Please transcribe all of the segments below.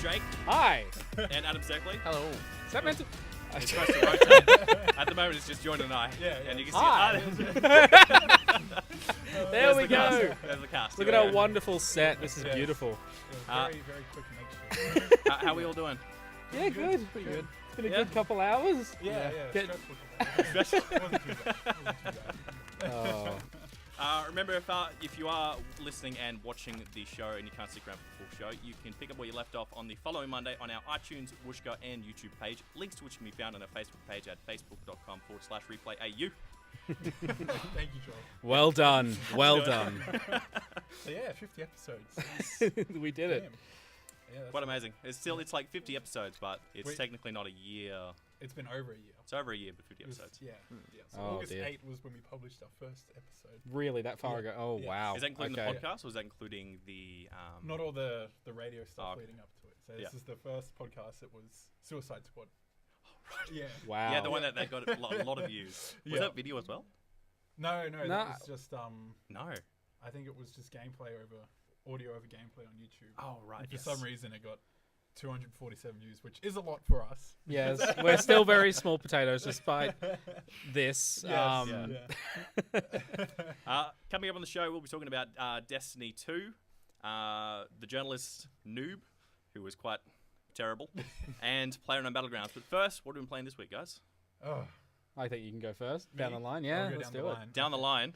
Drake. Hi. And Adam Seckley. Hello. Is that meant to... It's supposed to rotate. At the moment, it's just Jordan and I. Yeah. And you can Hi. see it. There we go. There's the cast. Look at our wonderful set. This is beautiful. Very quick connection. How are we all doing? Yeah, good. Pretty good. It's been a Yeah. good couple hours. Yeah. Get- Stressful. Wasn't too bad. Oh. Remember, if you are listening and watching the show and you can't stick around for the full show, you can pick up where you left off on the following Monday on our iTunes, Wooshka, and YouTube page. Links to which can be found on our Facebook page at facebook.com/replayau. Thank you, Joel. Well done. Well done. So yeah, 50 episodes. We did it. Damn. Yeah, that's Quite amazing. It's like 50 episodes, but it's technically not a year. It's been over a year. It's over a year, but 50 It was- episodes. Yeah. So Oh, August dear. 8 was when we published our first episode. Really, that far ago? Oh, Yeah. wow. Is that including Okay. the podcast, or is that including the... Not all the radio stuff okay. leading up to it. So this Yeah. is the first podcast that was Suicide Squad. Yeah. Wow. Yeah, the one that got a lot of views. Was Yeah. that video as well? No, No. that was just No. I think it was just gameplay over audio over gameplay on YouTube. Oh, right. And for yes. some reason it got 247 views, which is a lot for us. Yes, we're still very small potatoes despite this. Yes, Coming up on the show, we'll be talking about Destiny 2, the journalist Noob, who was quite terrible, and PlayerUnknown Battlegrounds. But first, what have we been playing this week, guys? Oh, I think you can go first. Me? Down the line, I'll yeah, go let's down do the it. line. Down the line.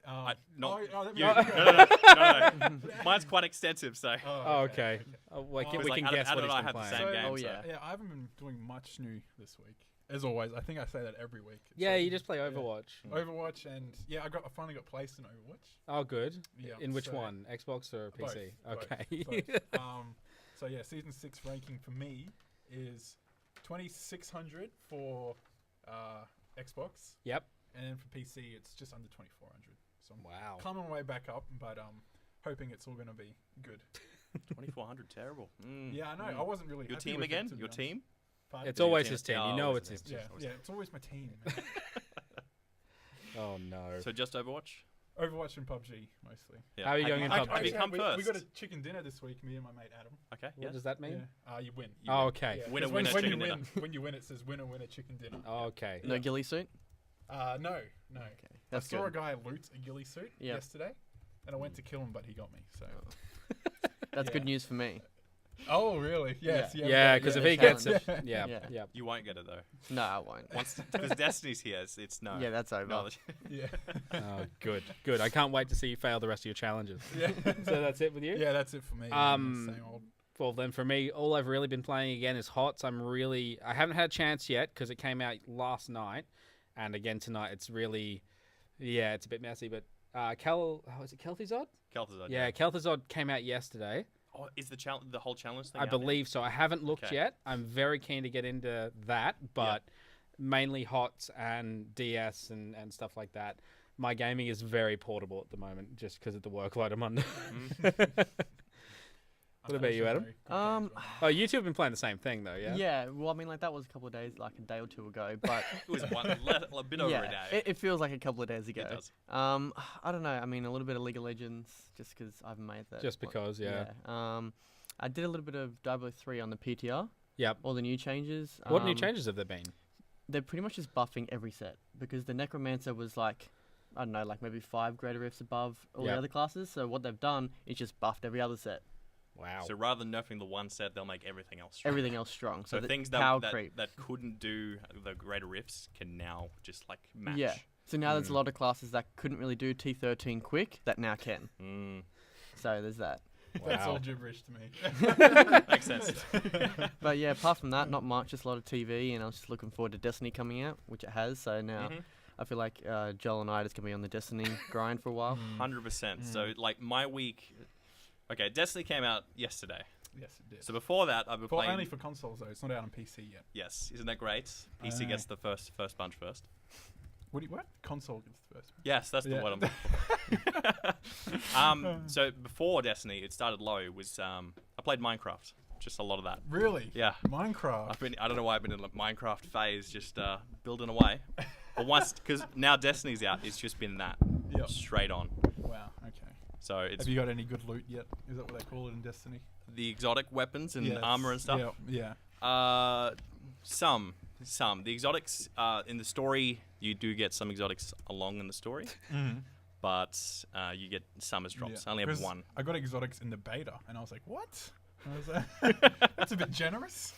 Not that you. means- No. Mine's quite extensive, so. Oh, okay. We can Like, guess Adam what and I he's been have the playing. same game. Oh, so- yeah. Yeah, I haven't been doing much new this week. As always, I think I say that every week. It's Yeah, like you just play Overwatch. Overwatch, and yeah, I finally got placed in Overwatch. Oh, good. Yeah, In which so- one? Xbox or PC? Both, Okay. both. So yeah, season 6 ranking for me is 2600 for Xbox, Yep. and then for PC it's just under 2400. So I'm Wow. coming way back up, but hoping it's all gonna be good. 2400, terrible. Yeah, I know. I wasn't really Your happy team with it, again? to be Your honest. team? Pardon? It's your always team. his team. Oh, You know always it's his his team. Yeah, it's always my team. man. Oh, no. So just Overwatch? Overwatch and PUBG mostly. Yeah. How are you going in I- PUBG? I- come we first. got a chicken dinner this week, me and my mate Adam. Okay, What yes. does that mean? Yeah, you win. You Oh, win. okay. Yeah, Winner, 'cause winner, when chicken you dinner. win, when you win, it says winner, winner, chicken dinner. Oh, okay. No ghillie suit? No. Okay. I That's saw good. a guy loot a ghillie suit Yep. yesterday, and I went to kill him, but he got me. So. That's Yeah. good news for me. Oh, really? Yes. Yeah, because if he yeah. gets it, yeah, Yeah. yeah. You won't get it, though. No, I won't. Because Destiny's here, it's no. Yeah, that's over. No, Yeah. Oh, good, good. I can't wait to see you fail the rest of your challenges. Yeah. So that's it with you? Yeah, that's it for me. Same old. Well, then for me, all I've really been playing again is HOTS. I haven't had a chance yet because it came out last night. And again tonight, it's really, it's a bit messy. But is it Kel'Thuzad? Kel'Thuzad, Yeah, Kel'Thuzad came out yesterday. Oh, is the whole challenge thing I out now? believe so. I haven't looked Okay. yet. I'm very keen to get into that, but mainly HOTS and DS and stuff like that. My gaming is very portable at the moment just because of the workload I'm under. What about you, Adam? Oh, you two have been playing the same thing, though, yeah? Yeah, well, I mean, like, that was a couple of days, like a day or two ago, but... It was a bit over a day. It feels like a couple of days ago. It does. I don't know, I mean, a little bit of League of Legends, just because I've made that. Just because, yeah. I did a little bit of Diablo 3 on the PTR. Yep. All the new changes. What new changes have there been? They're pretty much just buffing every set, because the Necromancer was like, I don't know, like maybe 5 greater rifts above all the other classes, so what they've done is just buffed every other set. Wow. So rather than nerfing the one set, they'll make everything else strong. Everything else strong. So the things power that creep. couldn't do the greater rifts can now just like match. Yeah. So now there's a lot of classes that couldn't really do T13 quick that now can. So there's that. That's Wow. all gibberish to me. Makes sense. But yeah, apart from that, not much. Just a lot of TV, and I was just looking forward to Destiny coming out, which it has. So now I feel like Joel and I are just gonna be on the Destiny grind for a while. 100%. So like my week. Okay, Destiny came out yesterday. Yes, it did. So before that, I've been playing. Only for consoles though. It's not out on PC yet. Yes, isn't that great? PC gets the first bunch first. What? Console gets the first one. Yes, that's the Yeah. word I'm looking for. So before Destiny, it started low. It was I played Minecraft, just a lot of that. Really? Yeah. Minecraft. I don't know why I've been in a Minecraft phase, just building away. But once, because now Destiny's out, it's just been that Yep. straight on. Wow. Okay. So it's Have you got any good loot yet? Is that what they call it in Destiny? the exotic weapons and Yes, armor and stuff? Yeah. Some. The exotics in the story, you do get some exotics along in the story, but you get some as drops. I only have 'Cause one. I got exotics in the beta, and I was like, "What?" I was like, that's a bit generous.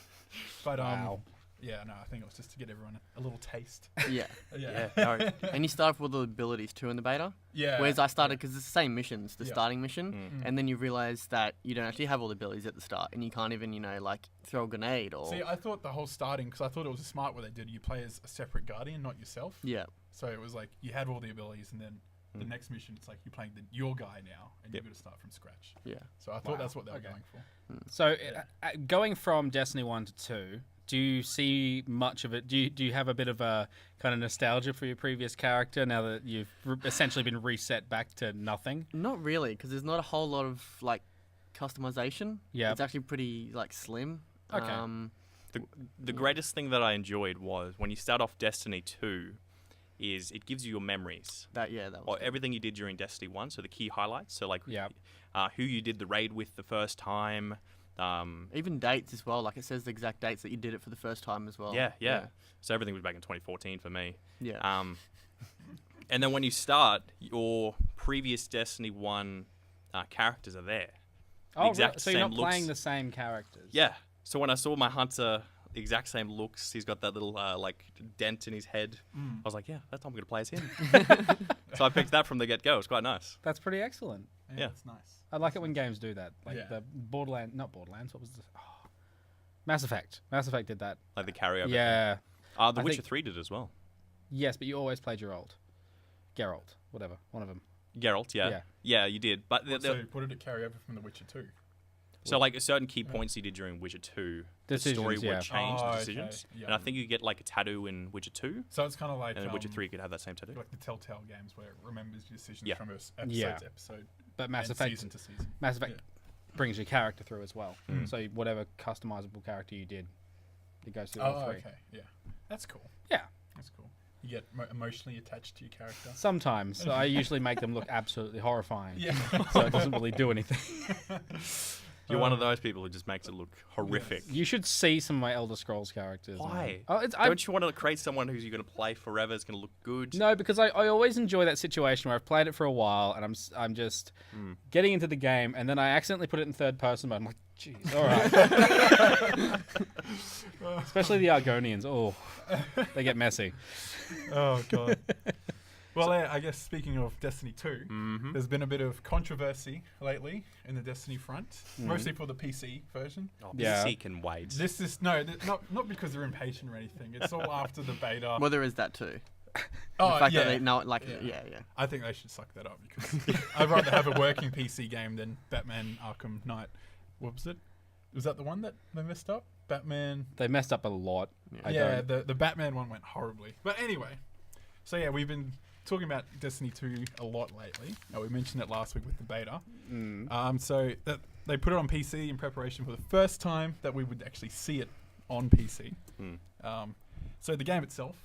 But Wow. yeah, no, I think it was just to get everyone a little taste. Yeah. Yeah. No. And you start off with all the abilities too in the beta. Yeah. Whereas I started because it's the same missions, the Yeah. starting mission, and then you realize that you don't actually have all the abilities at the start, and you can't even, like throw a grenade or. See, I thought the whole starting, because I thought it was smart what they did. You play as a separate guardian, not yourself. Yeah. So it was like you had all the abilities, and then the next mission, it's like you're playing your guy now, and you've got to start from scratch. Yeah. So I thought that's what they were going for. So, going from Destiny 1 to 2, do you see much of it? Do you have a bit of a kind of nostalgia for your previous character now that you've essentially been reset back to nothing? Not really, because there's not a whole lot of like customization. Yeah. It's actually pretty like slim. Okay. The greatest thing that I enjoyed was when you start off Destiny 2, is it gives you your memories. That was Or good. everything you did during Destiny 1, so the key highlights. So like Yep. who you did the raid with the first time. Even dates as well. Like it says the exact dates that you did it for the first time as well. Yeah. So everything was back in 2014 for me. Yeah. And then when you start, your previous Destiny 1 characters are there. Oh, exact so you're same not looks. playing the same characters? Yeah. So when I saw my hunter, the exact same looks, he's got that little like dent in his head. I was like, yeah, that's how I'm going to play as him. So I picked that from the get-go. It's quite nice. That's pretty excellent. Yeah. It's nice. I like it when games do that. Like Yeah. the not Borderlands, what was this? Oh, Mass Effect. Mass Effect did that. Like the carryover. Yeah. The I Witcher think- 3 did as well. Yes, but you always played your old. Geralt, whatever, one of them. Geralt, yeah. Yeah, you did. But So what did it carry over from The Witcher 2? so like certain key points you did during Witcher 2, the story Decisions, yeah. would change Oh, the okay. decisions. Yeah. And I think you get like a tattoo in Witcher 2, So it's kind of like and in Witcher 3 you could have that same tattoo. like the Telltale games where it remembers your decisions Yeah. from episode Yeah. to episode But Mass and Effect, season to season. Mass Effect brings your character through as well. Mm. So whatever customizable character you did, it goes through all Oh, three. okay. Yeah. That's cool. Yeah. That's cool. You get emotionally attached to your character. Sometimes I usually make them look absolutely horrifying. Yeah. So it doesn't really do anything. You're one of those people who just makes it look horrific. You should see some of my Elder Scrolls characters. man. Why? Oh, Don't you want to create someone who's you're going to play forever, is going to look good? No, because I always enjoy that situation where I've played it for a while and I'm just getting into the game and then I accidentally put it in third person mode. I'm like, jeez, all right. Especially the Argonians. Oh, they get messy. Oh god. Well, I guess speaking of Destiny 2, there's been a bit of controversy lately in the Destiny front, mostly for the PC version. Oh, Yeah. PC can wait. This is not because they're impatient or anything. It's all after the beta. Well, there is that too. Oh, the fact yeah. that they know, like, Yeah. yeah. I think they should suck that up because I'd rather have a working PC game than Batman Arkham Knight. What was it? Was that the one that they messed up? Batman. They messed up a lot. Yeah, the Batman one went horribly. But anyway, so yeah, we've been talking about Destiny 2 a lot lately. We mentioned it last week with the beta. So that they put it on PC in preparation for the first time that we would actually see it on PC. So the game itself,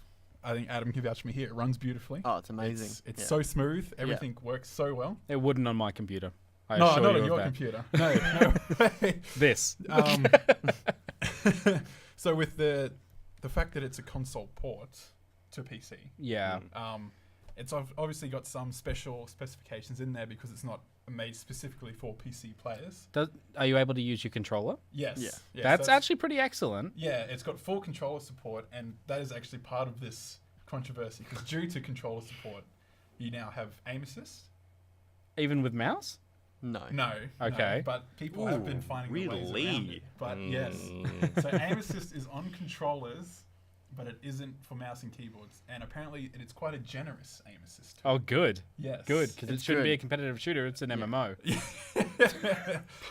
I think Adam can vouch for me here. It runs beautifully. Oh, it's amazing. It's Yeah. so smooth. Everything works so well. It wouldn't on my computer. I No, assure not you on of your that. computer. No way. This. So with the fact that it's a console port to PC, Yeah. it's obviously got some special specifications in there because it's not made specifically for PC players. Are you able to use your controller? Yes. Yeah. Yeah, That's so actually pretty excellent. yeah, it's got full controller support, and that is actually part of this controversy because due to controller support, you now have aim assist. Even with mouse? No. No. Okay. No, but people have been finding the ways around it. But yes. So aim assist is on controllers, but it isn't for mouse and keyboards. And apparently it's quite a generous aim assist. Oh, good. Yes. Good, because it It's shouldn't be good. a competitive shooter. It's an MMO. Well,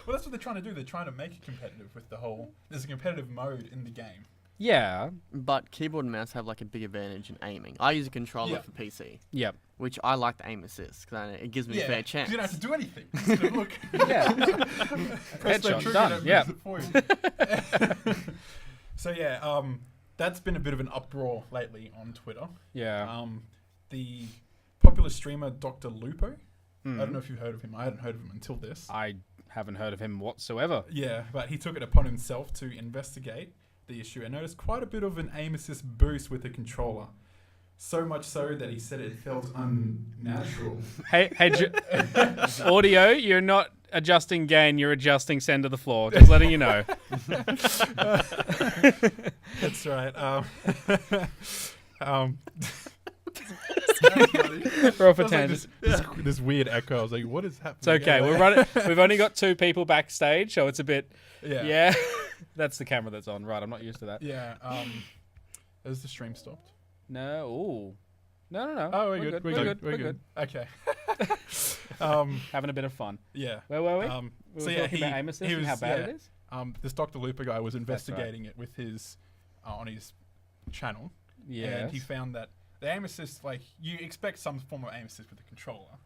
that's what they're trying to do. They're trying to make it competitive with the whole... There's a competitive mode in the game. Yeah. But keyboard and mouse have like a big advantage in aiming. I use a controller Yeah. for PC, Yep. which I like the aim assist because it gives me a fair 'cause chance. you don't have to do anything. Just go, look. Yeah. Press that Headshot, trigger done. and it Yeah. moves it for you. So yeah, that's been a bit of an uproar lately on Twitter. Yeah. The popular streamer Dr. Lupo. I don't know if you've heard of him. I hadn't heard of him until this. I haven't heard of him whatsoever. Yeah, but he took it upon himself to investigate the issue and noticed quite a bit of an aim assist boost with the controller. So much so that he said it felt unnatural. Hey, audio, you're not adjusting gain, you're adjusting send to the floor. Just letting you know. That's right. We're off a Like tangent. this weird echo. I was like, what is happening? It's okay. We're running. We've only got 2 people backstage, so it's a bit. Yeah. Yeah. That's the camera that's on. Right. I'm not used to that. Yeah. Has the stream stopped? No. Ooh. No. Oh, we're good. We're good. Okay. Having a bit of fun. Yeah. Where were we? So were yeah, talking about aim assist and how bad it is. This Dr. Looper guy was investigating it with his on his channel. Yeah. And he found that the aim assist, like, you expect some form of aim assist with the controller,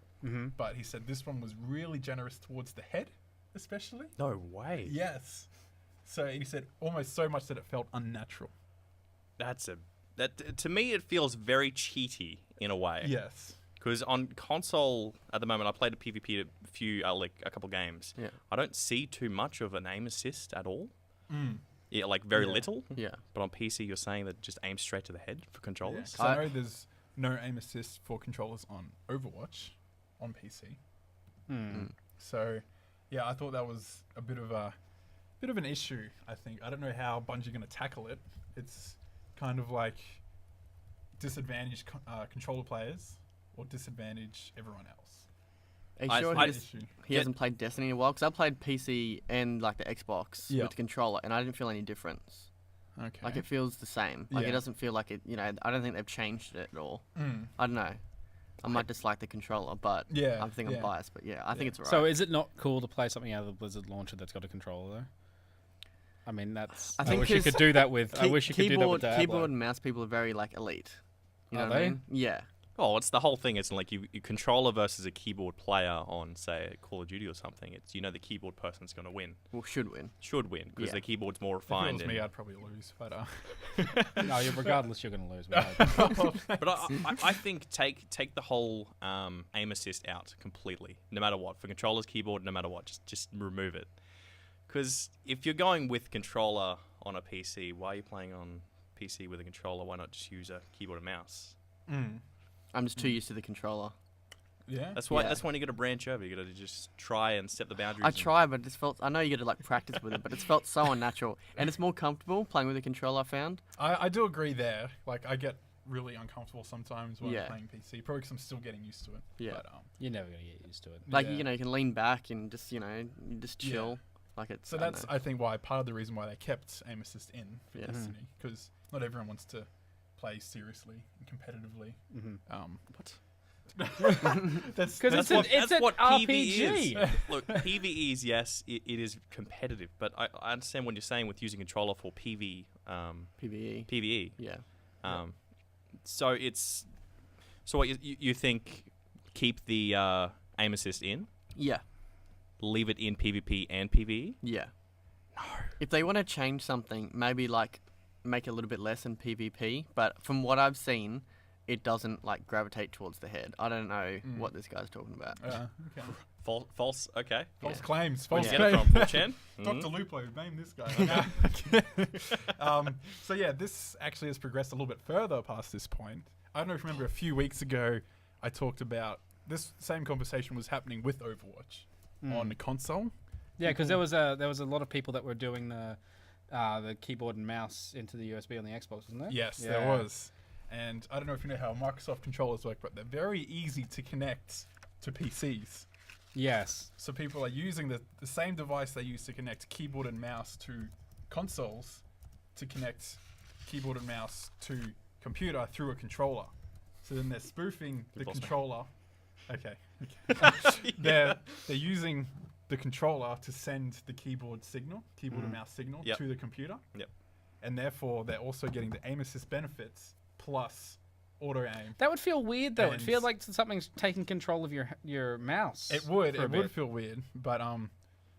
but he said this one was really generous towards the head, especially. No way. Yes. So he said almost so much that it felt unnatural. To me it feels very cheaty in a way. Yes. Because on console at the moment, I played a PvP a couple games. Yeah. I don't see too much of an aim assist at all. Yeah, like very little. Yeah. But on PC, you're saying that just aim straight to the head for controllers. Yeah, 'cause I know there's no aim assist for controllers on Overwatch on PC. So, yeah, I thought that was a bit of an issue. I think I don't know how Bungie are going to tackle it. It's kind of like disadvantage controller players or disadvantage everyone else. Are you I- sure I- he hasn't played Destiny in a while? Because I played PC and like the Xbox Yeah. with the controller, and I didn't feel any difference. Okay. Like it feels the same. Like Yeah. it doesn't feel like it. You know, I don't think they've changed it at all. Mm. I don't know. I might dislike the controller, but Yeah, I think yeah. I'm biased. But yeah, I think it's alright. So is it not cool to play something out of the Blizzard launcher that's got a controller though? I mean, that's. I I think wish you 'cause could do that with. I wish you could do that with Diablo. Keyboard and mouse people are very like elite. You know Are what I they? mean? Yeah. Oh, it's the whole thing. It's like you controller versus a keyboard player on, say, Call of Duty or something. It's the keyboard person's going to win. Well, should win. Should win because Yeah. the keyboard's more If it refined. was me, and- I'd probably lose. But No, regardless, you're going to lose. We know. But I think take the whole aim assist out completely, no matter what. For controllers, keyboard, no matter what, just remove it. Because if you're going with controller on a PC, why are you playing on PC with a controller? Why not just use a keyboard and mouse? I'm just too used to the controller. yeah. That's why. Yeah. That's when you got to branch over. You got to just try and step the boundaries. I and- try, but it's felt. I know you got to like practice with it, but it's felt so unnatural, and it's more comfortable playing with a controller. I found. I do agree there. Like, I get really uncomfortable sometimes when Yeah. I'm playing PC, probably because I'm still getting used to it. Yeah. But, You're never going to get used to it. Like yeah. you can lean back and just you just Yeah. chill. Like it's. So I don't that's, know. I think, why part of the reason why they kept aim assist in for Yeah. Destiny, because not everyone wants to play seriously and competitively. What? That's Because that's it's an what RPG. PvE is. Look, PvEs, yes, it is competitive, but I understand what you're saying with using controller for PVE. PvE. Yeah. So it's so what you think? Keep the aim assist in, Yeah. leave it in PvP and PvE. Yeah. No. If they want to change something, maybe like make it a little bit less in PvP. But from what I've seen, it doesn't like gravitate towards the head. I don't know what this guy's talking about. okay. False. Okay. False Yeah. claims. Where'd False you get it claims. from? 4chan? Dr. Lupo, name this guy. So yeah, this actually has progressed a little bit further past this point. I don't know if you remember a few weeks ago, I talked about this same conversation was happening with Overwatch on the console. Yeah, because there was a lot of people that were doing the keyboard and mouse into the USB on the Xbox, wasn't there? Yes, Yeah. there was. And I don't know if you know how Microsoft controllers work, but they're very easy to connect to PCs. Yes. So people are using the same device they use to connect keyboard and mouse to consoles to connect keyboard and mouse to computer through a controller. So then they're spoofing the lost me. controller. Okay. They're using the controller to send the keyboard and mouse signal Yep. to the computer. Yep. And therefore they're also getting the aim assist benefits plus auto aim. That would feel weird though. It'd feel And- like something's taking control of your mouse. It would for a bit. feel weird, but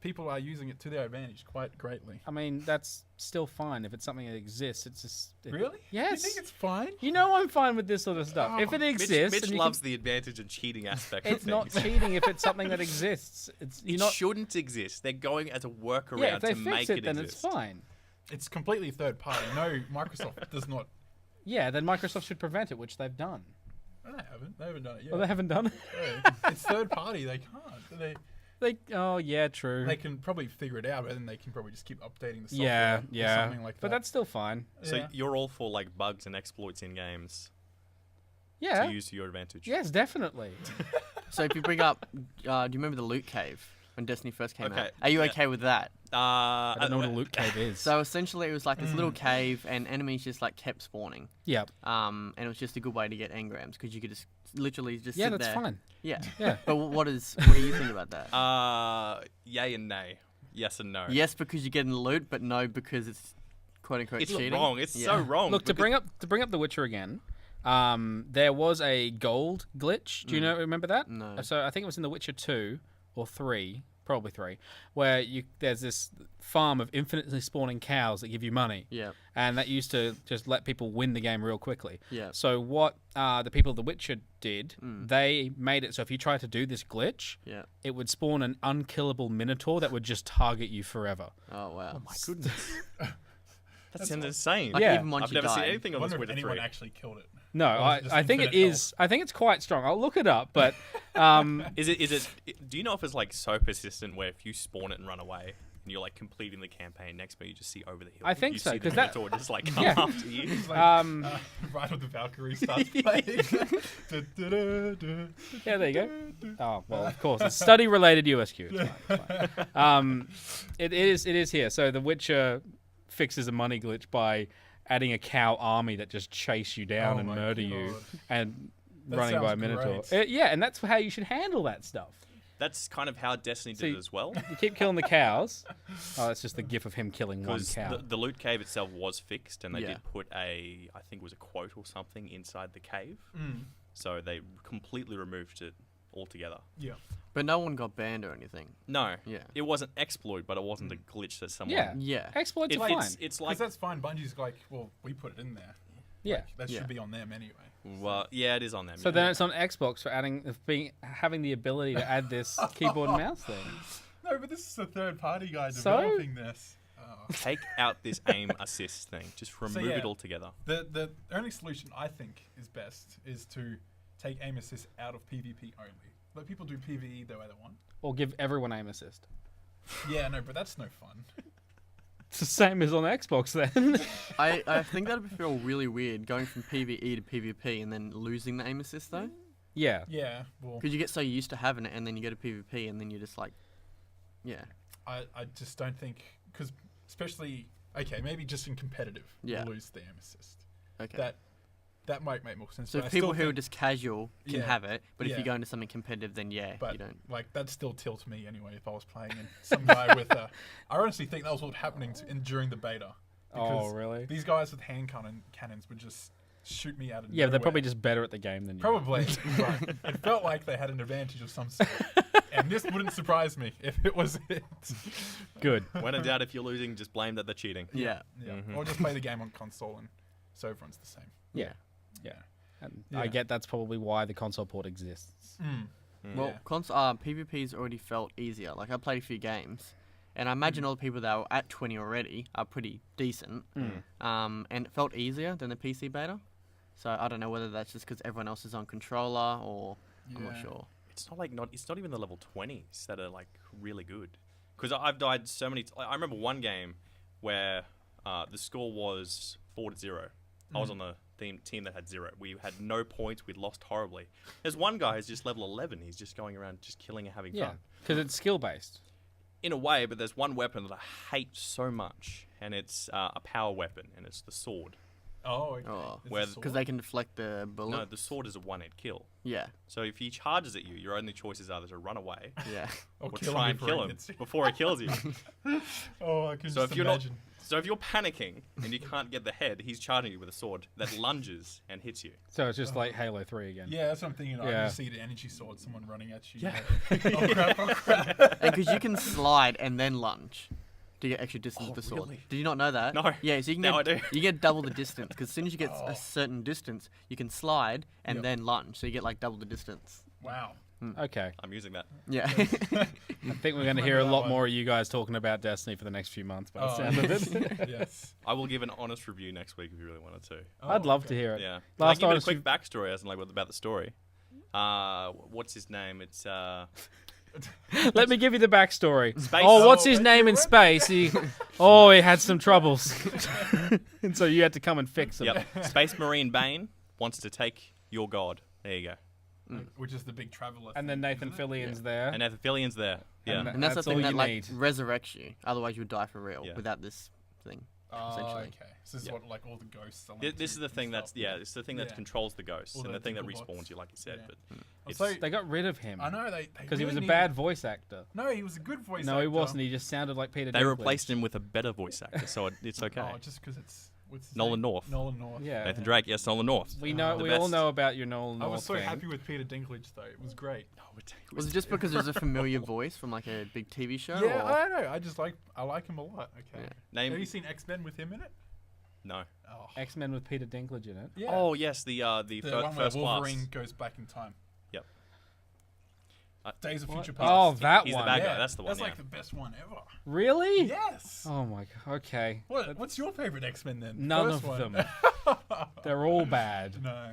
people are using it to their advantage quite greatly. I mean, that's still fine if it's something that exists. It's just Really? Yes. You think it's fine? You know I'm fine with this sort of stuff. If it exists, Mitch and you loves the advantage and cheating aspect it's of not things. cheating if it's something that exists. It's It you're not. shouldn't exist. They're going as a workaround Yeah, if they to fix make it, it then exist. it's fine. It's completely third party. No, Microsoft does not. Yeah, then Microsoft should prevent it, which they've done. No, they haven't. They haven't done it yet. Well, they haven't done it. Yeah. It's third party. They can't. Oh yeah, true. They can probably figure it out, but then they can probably just keep updating the software. Yeah, or yeah. something like that. But that's still fine. So Yeah. you're all for like bugs and exploits in games Yeah. to use to your advantage. Yes, definitely. So if you bring up, do you remember the loot cave when Destiny first came Okay, out? Are you yeah. okay with that? I don't know what a loot cave is. So essentially, it was like this little cave, and enemies just like kept spawning. yeah, And it was just a good way to get engrams because you could just literally just yeah, sit that's there. fine. Yeah. Yeah. But what do you think about that? Yay and nay. Yes and no. Yes, because you're getting loot, but no, because it's quote unquote It's cheating. wrong. It's Yeah. so wrong. Look, to because- bring up The Witcher again. There was a gold glitch. Do you remember that? No. So I think it was in The Witcher 2 or 3, probably 3, where there's this farm of infinitely spawning cows that give you money. Yeah. And that used to just let people win the game real quickly. Yeah. So what the people of The Witcher did, they made it so if you tried to do this glitch, Yeah. it would spawn an unkillable minotaur that would just target you forever. Oh wow. Oh my goodness. That sounds insane. Like Yeah. even once I've you never seen died. anything I on this wonder if Witcher anyone 3. actually killed it. No, Or is it just I think it infinite is. I think it's quite strong. I'll look it up, but Is it? Do you know if it's like so persistent where if you spawn it and run away and you're like completing the campaign next, but you just see over the hill? I think you so, see the 'cause that- Minotaur just like come Yeah. after you. It's like, right with the Valkyrie starts playing. yeah, there you go. Oh well, of course, it's study related USQ. It's fine, it's fine. It is here. So The Witcher fixes a money glitch by adding a cow army that just chase you down Oh and my murder you God. and That running by a sounds minotaur. great. Yeah, and that's how you should handle that stuff. That's kind of how Destiny did See- it as well. You keep killing the cows. Oh, that's just the gif of him killing one Because cow. the loot cave itself was fixed, and they Yeah. did put I think it was a quote or something inside the cave. Mm. So they completely removed it altogether. Yeah. But no one got banned or anything. No, Yeah. it wasn't exploit, but it wasn't a glitch that someone. Yeah. Yeah. Exploits It- are fine. it's Because like that's fine. Bungie's like, well, we put it in there. Yeah. That Yeah. should be on them anyway. well, yeah, it is on them. So yeah. then it's on Xbox for having the ability to add this keyboard and mouse thing. No, but this is a third party guy So? developing this. Oh. Take out this aim assist thing. Just remove yeah. it altogether. The only solution I think is best is to take aim assist out of PvP only. Let people do PvE the way they want. Or give everyone aim assist. Yeah, no, but that's no fun. It's the same as on Xbox then. I think that would feel really weird going from PvE to PvP and then losing the aim assist though. yeah. Yeah, well, Because you get so used to having it and then you go to PvP and then you're just like, yeah. I just don't think, because especially, okay, maybe just in competitive, Yeah. you lose the aim assist. Okay. That might make more sense. So but I people still who are think- just casual can Yeah. have it, but if Yeah. you go into something competitive, then yeah, But you don't. like that still tilts me anyway. If I was playing and some guy with a, I honestly think that was what was happening during the beta. Oh, really? These guys with hand cannons would just shoot me out of Yeah, they're nowhere. probably just better at the game than you. Probably, but it felt like they had an advantage of some sort. And this wouldn't surprise me if it was it. Good. When in doubt, if you're losing, just blame that they're cheating. Yeah. Yeah. Mhm. Or just play the game on console and so everyone's the same. Yeah. Yeah. And I Yeah. get that's probably why the console port exists. Well, Yeah. PvP's already felt easier. Like I played a few games, and I imagine all the people that were at 20 already are pretty decent. And it felt easier than the PC beta. So I don't know whether that's just because everyone else is on controller or I'm not Yeah. sure. It's not even the level 20s that are like really good. Because I've died so many. I remember one game where the score was 4-0. I was on the team that had 0. We had no points. We'd lost horribly. There's one guy who's just level 11. He's just going around just killing and having Yeah. fun. Because it's skill based. In a way, but there's one weapon that I hate so much, and it's a power weapon, and it's the sword. Oh, okay. Oh. It's a Where- sword? Because they can deflect the bullet. No, the sword is a one-hit kill. Yeah. So if he charges at you, your only choices are to run away Yeah. Or or kill try him and before kill he him hits you. before he kills you. Oh, I can So just if you're imagine. So if you're panicking and you can't get the head, he's charging you with a sword that lunges and hits you. So it's just like Halo 3 again. Yeah, that's what I'm thinking. I Yeah. just see the energy sword, someone running at you. Yeah. Oh crap! Oh crap! And because you can slide and then lunge to get extra distance Oh, with the sword. really? Did you not know that? No. Yeah, so you can Now get, I do. you get double the distance because as soon as you get Oh. a certain distance, you can slide and Yep. then lunge, so you get like double the distance. Wow. Okay. I'm using that. Yeah. I think we're going to hear a Remember that lot one. more of you guys talking about Destiny for the next few months by the Oh, sound of it. Yes. I will give an honest review next week if you really wanted to. I'd love to hear it. Yeah. Last Can I give it a honest quick backstory as in like about the story. What's his name? It's Let me give you the backstory. Space. Oh, what's Oh, his wait, name wait, in what? space? He had some troubles, and so you had to come and fix him. yep. Space Marine Bane wants to take your god. There you go. Which is the big traveler. And then thing, Nathan isn't it? Fillion's there. And Nathan Fillion's there. Yeah. And And that's That's the all thing that you like need. resurrects you. Otherwise, you would die for real Yeah. without this thing. Oh, essentially. okay. So this is Yeah. what like all the ghosts are. This is the thing that's it's the thing that Yeah. controls the ghosts All and the the thing that tickle respawns bots. you, like you said. Yeah. But it's, So They got rid of him I know they because he was a really bad needed- voice actor. No, he was a good voice. No, he actor. wasn't. He just sounded like Peter. they Dinklage. replaced him with a better voice actor, so it's okay. Oh, just because it's what's his Nolan name? North. Nolan North. Yeah. Nathan Drake, yes, Nolan North. We know. The We all best. know about your Nolan I North was so thing. happy with Peter Dinklage though. It was great. No, Was it just because it was a familiar voice from like a big TV show? Yeah, or? I don't know. I like him a lot. Okay. Yeah. Have you Name seen X-Men with him in it? no. Oh, X-Men with Peter Dinklage in it. yeah. Oh yes, the the one where first Wolverine class. goes back in time. Yep. Days of What? Future Past. Oh, that He's the one. bad yeah, guy. That's the one. That's Yeah. like the best one ever. Really? Yes. Oh my god. Okay. What's your favorite X-Men then? None First of one. them. They're all bad. No.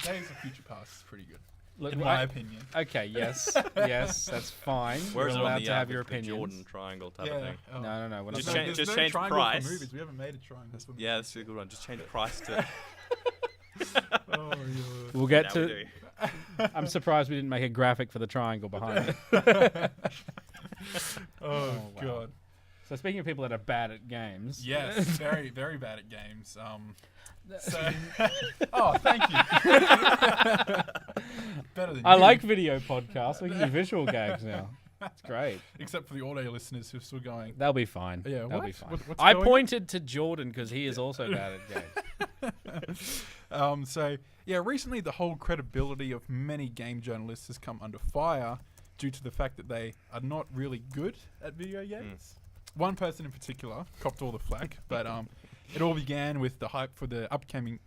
Days of Future Past is pretty good, Look, in my opinion. okay. Yes. Yes. That's fine. Where is You're it on allowed the, to have the- your the opinions. Jordan triangle type Yeah. of thing? Oh. No, we're not. Just gonna- change- There's just no change triangle price. For movies. We haven't made a triangle. That's what Yeah, that's a good one. Just change price to. Oh, yeah. We'll get Now to. we do. I'm surprised we didn't make a graphic for the triangle behind it. Oh, wow. God. So speaking of people that are bad at games, Yes, very, very bad at games. So, oh, thank you. Better than I you. like video podcasts. We can do visual gags now. It's great. Except for the audio listeners who are still going. They'll be fine. Yeah, They'll what? be fine. What's I going on? pointed to Jordan because he is also bad at games. So yeah, recently the whole credibility of many game journalists has come under fire due to the fact that they are not really good at video games. One person in particular copped all the flack, but it all began with the hype for the upcoming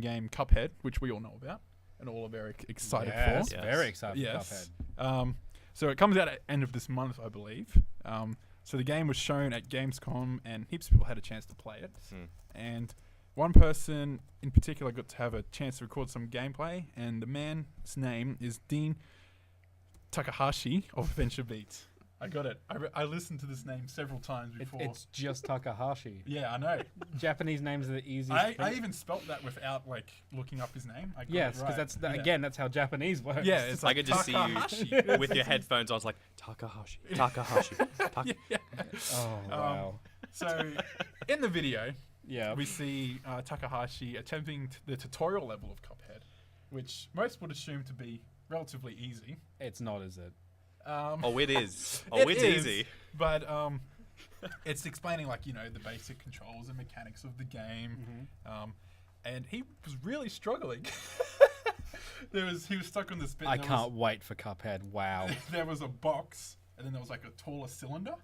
game Cuphead, which we all know about and all are very excited Yes, for. Yes. very excited Yes. for Cuphead. So it comes out at end of this month, I believe. So the game was shown at Gamescom, and heaps of people had a chance to play it. And one person in particular got to have a chance to record some gameplay, and the man's name is Dean Takahashi of Venture Beat. I got it. I listened to this name several times before. It's just Takahashi. Yeah, I know. Japanese names are the easiest. I even spelt that without like looking up his name. I got Yes, it because right. that's Yeah. again that's how Japanese works. Yeah, it's I like could just see Takahashi. you with your headphones on. It's like Takahashi, Takahashi. Oh wow. So in the video, Yeah. we see Takahashi attempting the tutorial level of Cuphead, which most would assume to be relatively easy. It's not, is it? Oh, it is. Oh, It it's is, easy. But it's explaining like the basic controls and mechanics of the game, and he was really struggling. He was stuck on this bit. I and there can't wait for Cuphead. Wow. there was a box, and then there was like a taller cylinder,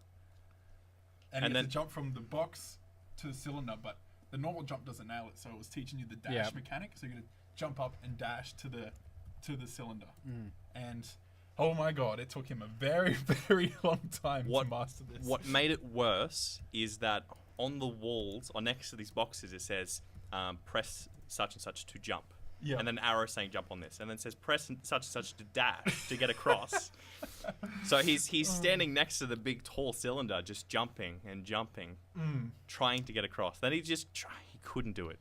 and And you had then- to jump from the box to the cylinder, but the normal jump doesn't nail it, so it was teaching you the dash Yeah. mechanic. So you're gonna jump up and dash to the cylinder, and oh my god, it took him a very very long time to master this. What made it worse is that on the walls, or next to these boxes, it says press such and such to jump. Yeah. And then an arrow saying jump on this. And then it says press such and such to dash to get across. So he's standing next to the big tall cylinder, just jumping and jumping, trying to get across. Then he couldn't do it,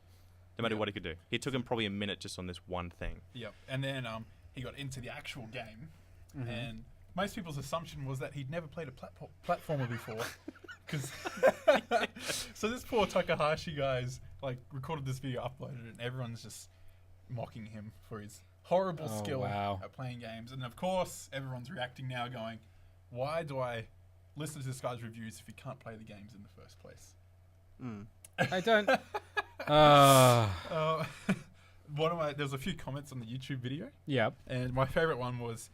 no matter what he could do. It took him probably a minute just on this one thing. Yep. And then he got into the actual game, and most people's assumption was that he'd never played a platformer before. So this poor Takahashi guy's like recorded this video, uploaded it, and everyone's just mocking him for his horrible skill at playing games. And of course, everyone's reacting now, going, "Why do I listen to this guy's reviews if he can't play the games in the first place?" I don't. There's a few comments on the YouTube video. Yep. And my favorite one was,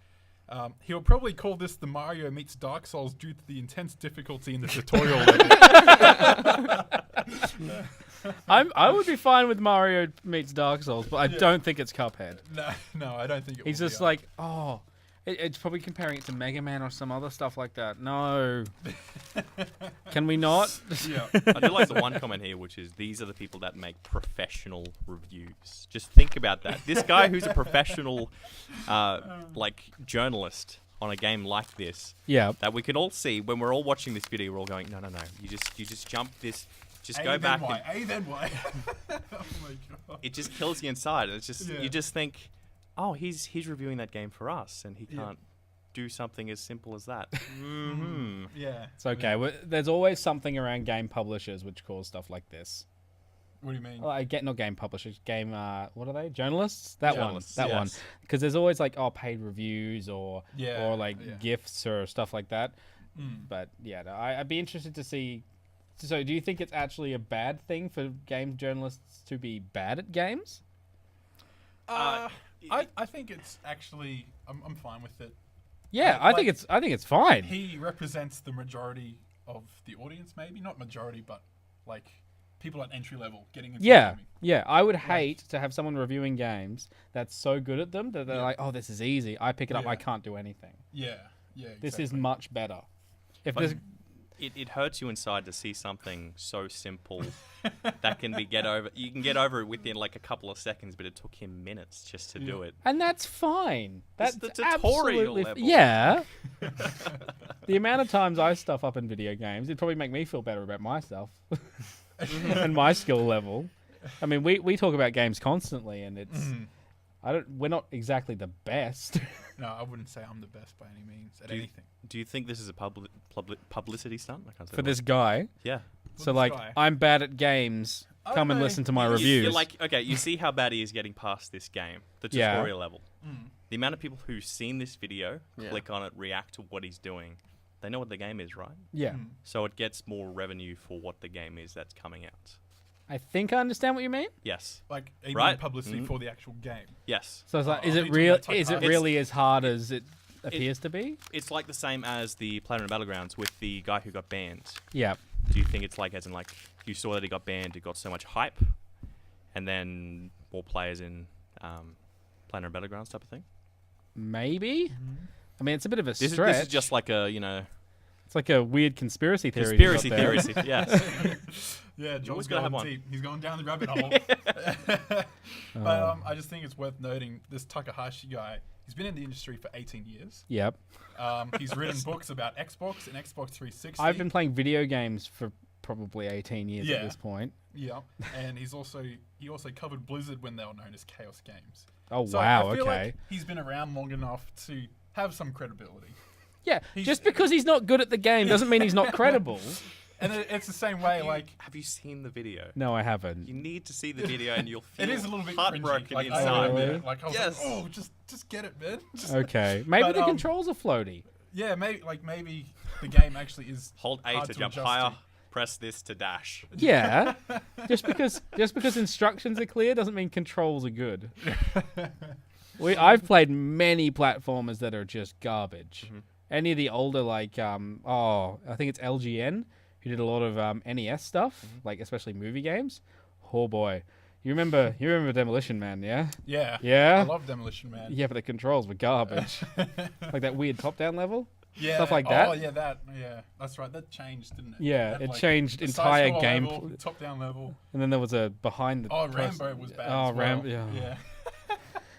he'll probably call this the Mario meets Dark Souls due to the intense difficulty in the tutorial level. I would be fine with Mario meets Dark Souls, but I don't think it's Cuphead. No, I don't think it He's will just like, it's probably comparing it to Mega Man or some other stuff like that. No. Can we not? Yeah. I do like the one comment here, which is, these are the people that make professional reviews. Just think about that. This guy who's a professional, journalist on a game like this, that we can all see when we're all watching this video, we're all going, no. You just jump this. Just go back. Then Y. Oh my god. It just kills you inside. It's just you just think, oh, he's reviewing that game for us, and he can't do something as simple as that. Mm-hmm. Yeah. It's okay. There's always something around game publishers which cause stuff like this. What do you mean? Not game publishers, game, what are they? Journalists? That Journalists, one. yes. Because there's always like, paid reviews or gifts or stuff like that. But I'd be interested to see. So do you think it's actually a bad thing for game journalists to be bad at games? I think it's actually, I'm fine with it. Yeah, I think it's fine. He represents the majority of the audience, maybe not majority, but like people at entry level getting into gaming. Yeah. I would hate to have someone reviewing games that's so good at them that they're like, oh, this is easy. I pick it up. I can't do anything. Yeah. Exactly. This is much better. It hurts you inside to see something so simple that can be get over. You can get over it within like a couple of seconds, but it took him minutes just to do it. And that's fine. That's the tutorial absolutely level. Yeah. The amount of times I stuff up in video games, it'd probably make me feel better about myself and my skill level. I mean, we talk about games constantly, and it's we're not exactly the best. No, I wouldn't say I'm the best by any means at anything. Do you think this is a publicity stunt? I can't say For this guy. Yeah. So like, I'm bad at games. Come and listen to my reviews. You're like, okay, you see how bad he is getting past this game, the tutorial level. The amount of people who've seen this video, click on it, react to what he's doing, they know what the game is, right? Yeah. So it gets more revenue for what the game is that's coming out. I think I understand what you mean. Yes. Like even publicity for the actual game. Yes. So it's like, is it real? Is it really as hard as it appears to be? It's like the same as the Platinum Battlegrounds with the guy who got banned. Yeah. Do you think it's like, as in like, you saw that he got banned, it got so much hype, and then more players in Platinum Battlegrounds type of thing? Maybe. I mean, it's a bit of a stretch. This is just like a, It's like a weird conspiracy theory. Conspiracy theory, yes. Yeah, John's gotta have going one. deep. He's going down the rabbit hole. But I just think it's worth noting this Takahashi guy. He's been in the industry for 18 years. Yep. He's written books about Xbox and Xbox 360. I've been playing video games for probably 18 years at this point. Yeah, and he also covered Blizzard when they were known as Chaos Games. Oh so wow! I feel Okay. like he's been around long enough to have some credibility. Yeah, just because he's not good at the game doesn't mean he's not credible. And it's the same way, Have you seen the video? No, I haven't. You need to see the video and you'll feel it is a little bit heartbroken cringy. inside. really? Like I was like, oh, just get it, man. Okay, maybe But, the controls are floaty. Yeah, maybe the game actually is. Hold A hard to to jump adjust higher, to. press this to dash. Yeah, just because instructions are clear doesn't mean controls are good. I've played many platformers that are just garbage. Any of the older, like I think it's LGN who did a lot of NES stuff, like especially movie games. Oh boy, you remember Demolition Man, yeah? Yeah. I love Demolition Man. Yeah, but the controls were garbage. Like that weird top-down level. Yeah. Stuff like that. Oh yeah, that's right. That changed, didn't it? Yeah, That, it like, changed the entire side-scroller game. level, top-down level. And then there was a behind the. Oh, Rambo was bad. Oh, as well. Yeah. Yeah.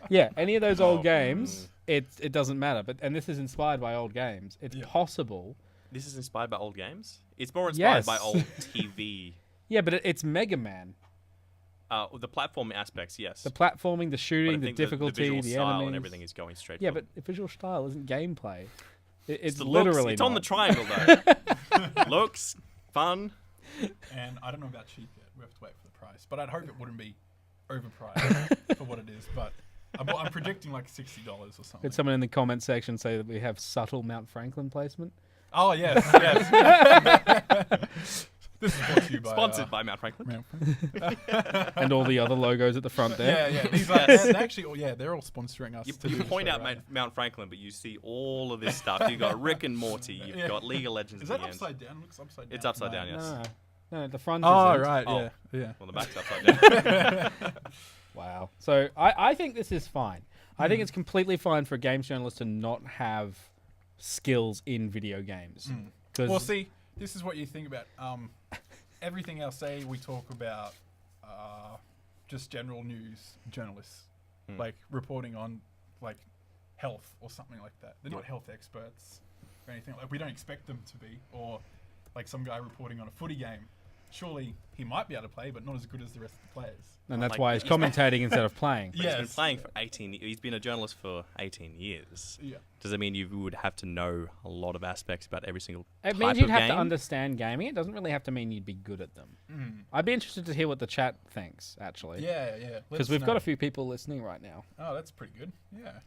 Yeah, any of those old games, it doesn't matter. And this is inspired by old games. It's possible. This is inspired by old games? It's more inspired by Yes. old TV. Yeah, but it's Mega Man. The platform aspects, yes. The platforming, the But I shooting, the think difficulty, the visual the style enemies. and everything is going straight. Yeah, but visual style isn't gameplay. It's the literally looks. It's on the not. triangle though. Looks fun. And I don't know about cheap yet. we have to wait for the price. But I'd hope it wouldn't be overpriced for what it is. But I'm predicting like $60 or something. Did someone in the comment section say that we have subtle Mount Franklin placement? Oh yes, yes. This is brought to you by Sponsored by Mount Franklin. And all the other logos at the front there. Yeah. These are they're actually, they're all sponsoring us. You to do the point show, out right? Mount Franklin, but you see all of this stuff. You've got Rick and Morty. You've got League of Legends. Is at that the end. upside down? It looks upside down. It's upside down, yes. No, the front Oh isn't. right, Oh. yeah. Well, the back's upside down. Wow. So I think this is fine. I think it's completely fine for a games journalist to not have skills in video games. Well, see, this is what you think about everything else. Say we talk about just general news journalists, like reporting on like health or something like that. They're not health experts or anything. Like we don't expect them to be. Or like some guy reporting on a footy game. Surely he might be able to play, but not as good as the rest of the players. And that's Like, why he's commentating instead of playing. But he's been playing for 18. He's been a journalist for 18 years. Yeah. Does that mean you would have to know a lot of aspects about every single It type means you'd of have game? to understand gaming. It doesn't really have to mean you'd be good at them. I'd be interested to hear what the chat thinks, actually. Yeah. Because we've got a few people listening right now. Oh, that's pretty good. Yeah.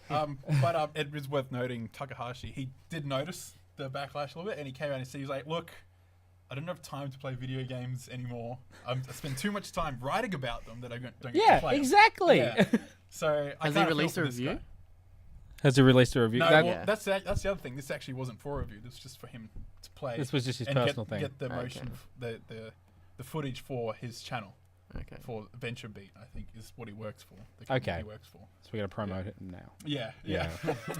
Yeah. But it is worth noting Takahashi. He did notice the backlash a little bit, and he came out and said, "He's like, look, I don't have time to play video games anymore. I spend too much time writing about them that I don't get to play." Yeah, exactly. Yeah. So Has he released a review? Has he released a review? No, That- well, that's the other thing. This actually wasn't for a review. This was just for him to play. This was just his and personal get, thing. Get the Okay. motion, the footage for his channel. Okay. For Venture Beat, I think is what he works for. The Okay. company he works for. So we got to promote it now. Yeah.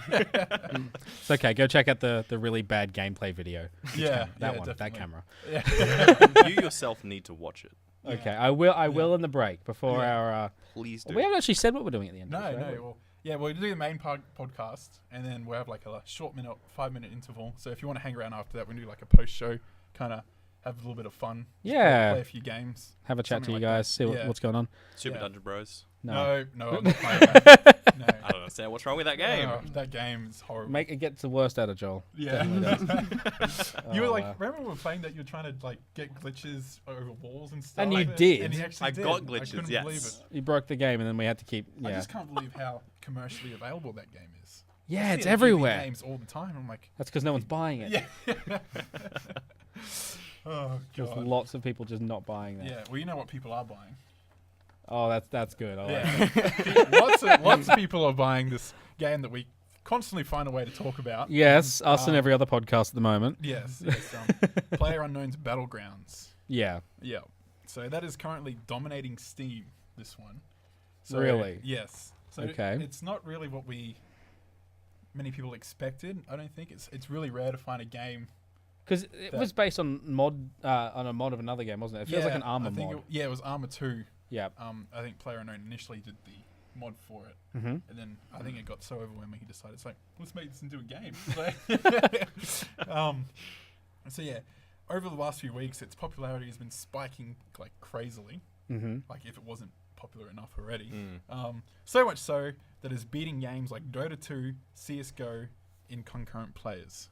It's okay. Go check out the really bad gameplay video. Yeah. That yeah, one. That definitely. camera. You yourself need to watch it. Yeah. Okay. I will in the break before Yeah. our. Please do. We haven't actually said what we're doing at the end. No, of this, have we? no. Well, we'll do the main podcast, and then we'll have like a short 5-minute interval. So if you want to hang around after that, we can do like a post-show, kind of have a little bit of fun. Just Yeah. play a few games. Have a chat something to you like guys. that. See Yeah. what's going on. Super Yeah. Dungeon Bros. No, I'm not playing that. No. I don't understand what's wrong with that game. Oh, that game is horrible. It gets the worst out of Joel. Yeah. Oh, You were like, wow. remember when we were playing that you were trying to like get glitches over walls and stuff? And you like that? did. And you actually I did. got I glitches, couldn't yes. believe it. You broke the game, and then we had to keep. I Yeah. just can't believe how commercially available that game is. I Yeah, see it's it in TV everywhere. Games all the time. I'm like, That's because no one's buying it. yeah. Oh There's god. lots of people just not buying that. Yeah. Well, you know what people are buying. Oh, that's good. I like it. Yeah. lots of people are buying this game that we constantly find a way to talk about. Yes, us and every other podcast at the moment. Yes. PlayerUnknown's Battlegrounds. Yeah. Yeah. So that is currently dominating Steam, this one. So, Really? Yes. So Okay. it's not really what many people expected. I don't think it's really rare to find a game. Because it That- was based on a mod of another game, wasn't it? It feels like an Armor I think mod. it was Armor 2. Yeah. I think PlayerUnknown initially did the mod for it. Mm-hmm. And then I think it got so overwhelming he decided it's like, let's make this into a game. So yeah, over the last few weeks its popularity has been spiking like crazily. Mm-hmm. Like if it wasn't popular enough already. So much so that it's beating games like Dota 2, CSGO in concurrent players.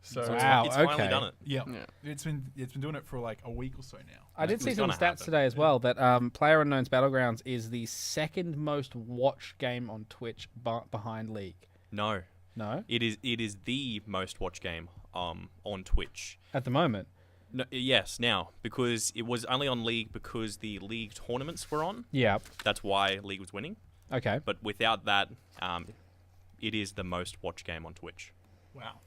So Wow, It's finally okay. done it. yeah, Yeah. it's been doing it for like a week or so now. I did see It's some gonna stats happen. today as well that PlayerUnknown's Battlegrounds is the second most watched game on Twitch behind League. No. No? It is the most watched game on Twitch. At the moment. No, yes, now, because it was only on League because the League tournaments were on. Yeah. That's why League was winning. Okay. But without that, it is the most watched game on Twitch. Wow.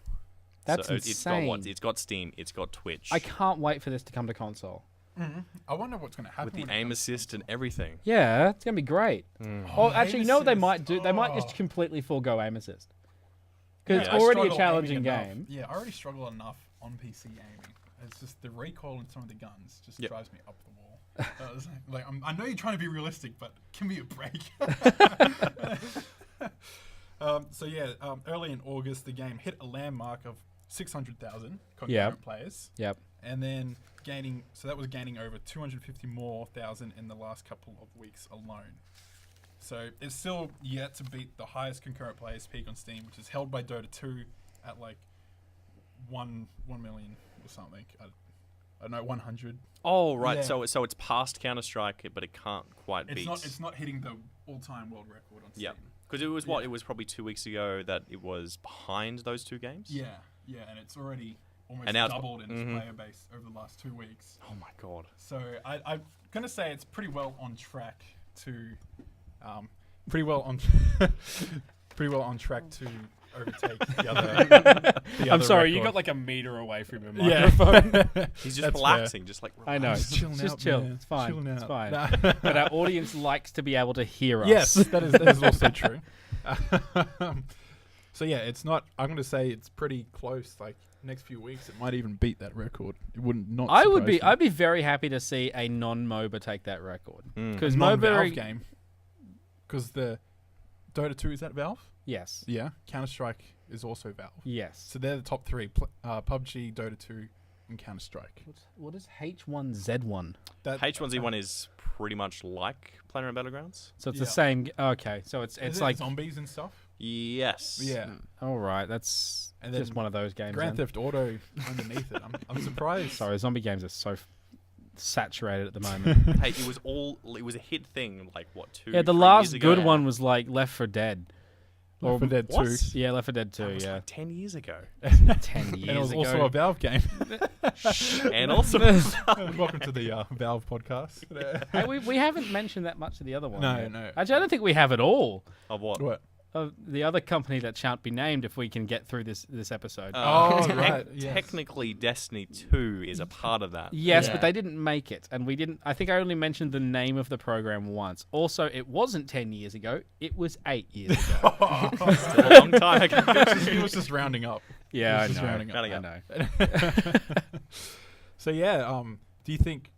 That's so insane. It's got Steam, it's got Twitch. I can't wait for this to come to console. I wonder what's going to happen with the when it aim comes to assist and everything. Yeah, it's gonna be great. Oh, actually, you know what they assist. might do? They might Oh. just completely forego aim assist because Yeah, it's I already a struggle challenging aiming enough. game. Yeah, I already struggle enough on PC aiming. It's just the recoil in some of the guns just Yep. drives me up the wall. It's I know you're trying to be realistic, but give me a break. Early in August, the game hit a landmark of 600,000 concurrent players, Yep. and then gaining over 250 more thousand in the last couple of weeks alone. So it's still yet to beat the highest concurrent players peak on Steam, which is held by Dota 2 at like 1 million or something. I don't know, 100. Oh, right. Yeah. So it's past Counter-Strike, but it can't quite beat. It's not hitting the all-time world record on Steam. Yeah. Because it was It was probably 2 weeks ago that it was behind those two games. Yeah, and it's already almost And now it's- doubled in its player base over the last 2 weeks. Oh my god. So I'm gonna say it's pretty well on track to, pretty well on track to overtake the other. I'm sorry, you record. got like a meter away from your Yeah. microphone. He's just That's relaxing, just like I know. relax. Chilling Just out, chill. man. It's fine. Chilling It's out. fine. Nah. But our audience likes to be able to hear us. Yes, that is also true. So yeah, it's not. I'm going to say it's pretty close. Like next few weeks, it might even beat that record. It wouldn't not. I would surprise be. me. I'd be very happy to see a non-MOBA take that record because A non-Valve MOBA. game. Because the Dota 2 is that Valve? Yes. Yeah. Counter Strike is also Valve. Yes. So they're the top three: PUBG, Dota 2, and Counter Strike. What is H1Z1? H1Z1 is pretty much like PlayerUnknown's Battlegrounds. So it's Yeah. the same. Okay. So it's Is it like. zombies and stuff. Yes. Yeah. All right. That's And just then one of those games. Grand then. Theft Auto underneath it. I'm surprised. Sorry, zombie games are so saturated at the moment. Hey, it was a hit thing like what, 2 Yeah, the 3 last years ago? good one was like Left 4 Dead. Left 4 Dead 2. What? Yeah, Left 4 Dead 2, That was yeah. like 10 years ago. 10 years And it was ago. also a Valve game. And also Welcome to the Valve podcast. Hey, we haven't mentioned that much of the other one. No, yet. no. Actually, I don't think we have at all. of what? What? Of the other company that shan't be named if we can get through this episode. Oh, right, yes. Technically, Destiny 2 is a part of that. Yes, Yeah. but they didn't make it, and we didn't. I think I only mentioned the name of the program once. Also, it wasn't 10 years ago; it was 8 years ago. Still a long time ago. He was just rounding up. Yeah, I Just know. rounding up. Rounding I up. know. So yeah, do you think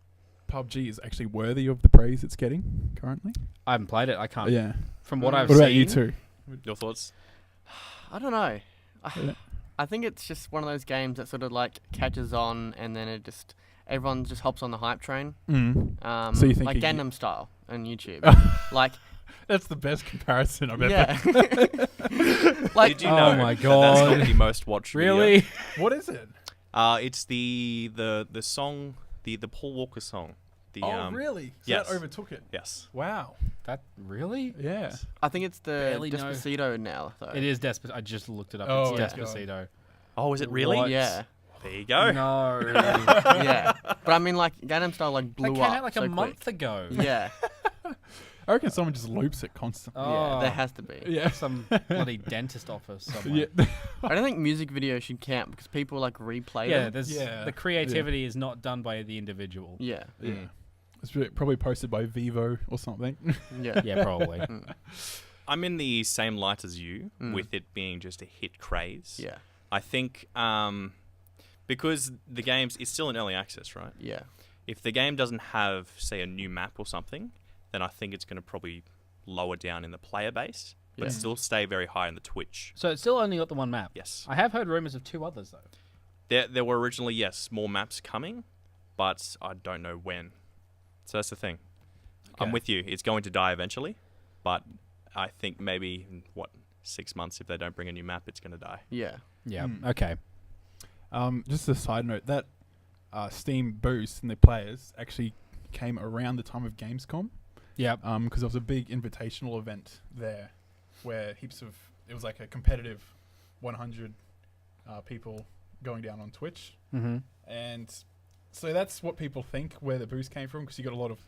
PUBG is actually worthy of the praise it's getting currently? I haven't played it. I can't. Yeah. From what I've What seen. about you two? Your thoughts? I don't know. Yeah. I think it's just one of those games that sort of like catches on, and then everyone just hops on the hype train. So you think like you- Gangnam Style on YouTube? like That's the best comparison I've ever. yeah. like Did you Oh know my that that's God. not the most watched Really? What is it? video? It's the song, the Paul Walker song. The, really? So yes. that overtook it. Yes. Wow. That really? Yeah. I think it's the Barely know. Despacito now, though. It is Despacito. I just looked it up. Oh, it's yeah. Despacito. Oh, is it really? What? Yeah, There you go. No. yeah. But I mean, like Gangnam Style like That blew came up out like so a quick. month ago. Yeah, I reckon someone just loops it constantly. Oh, yeah. There has to be. Yeah. some bloody dentist office somewhere. Yeah. I don't think music videos should count because people like replay Yeah, them. there's Yeah. the creativity is not done by the individual. Yeah, Yeah. It's probably posted by Vivo or something. yeah. Yeah, probably. I'm in the same light as you, Mm. with it being just a hit craze. Yeah, I think because the game's it's still in early access, right? yeah. If the game doesn't have, say, a new map or something, then I think it's going to probably lower down in the player base, but Yeah. still stay very high in the Twitch. So it's still only got the one map. Yes. I have heard rumors of 2 others though. There were originally, yes, more maps coming, but I don't know when. So that's the thing. I'm Okay. with you. It's going to die eventually, but I think maybe in, 6 months, if they don't bring a new map, it's going to die. Yeah. Yeah. Hmm. Okay. Just a side note, that Steam boost in the players actually came around the time of Gamescom. Yeah. Because there was a big invitational event there where it was like a competitive 100 people going down on Twitch. Mm-hmm. And so that's what people think where the boost came from, because you got a lot of,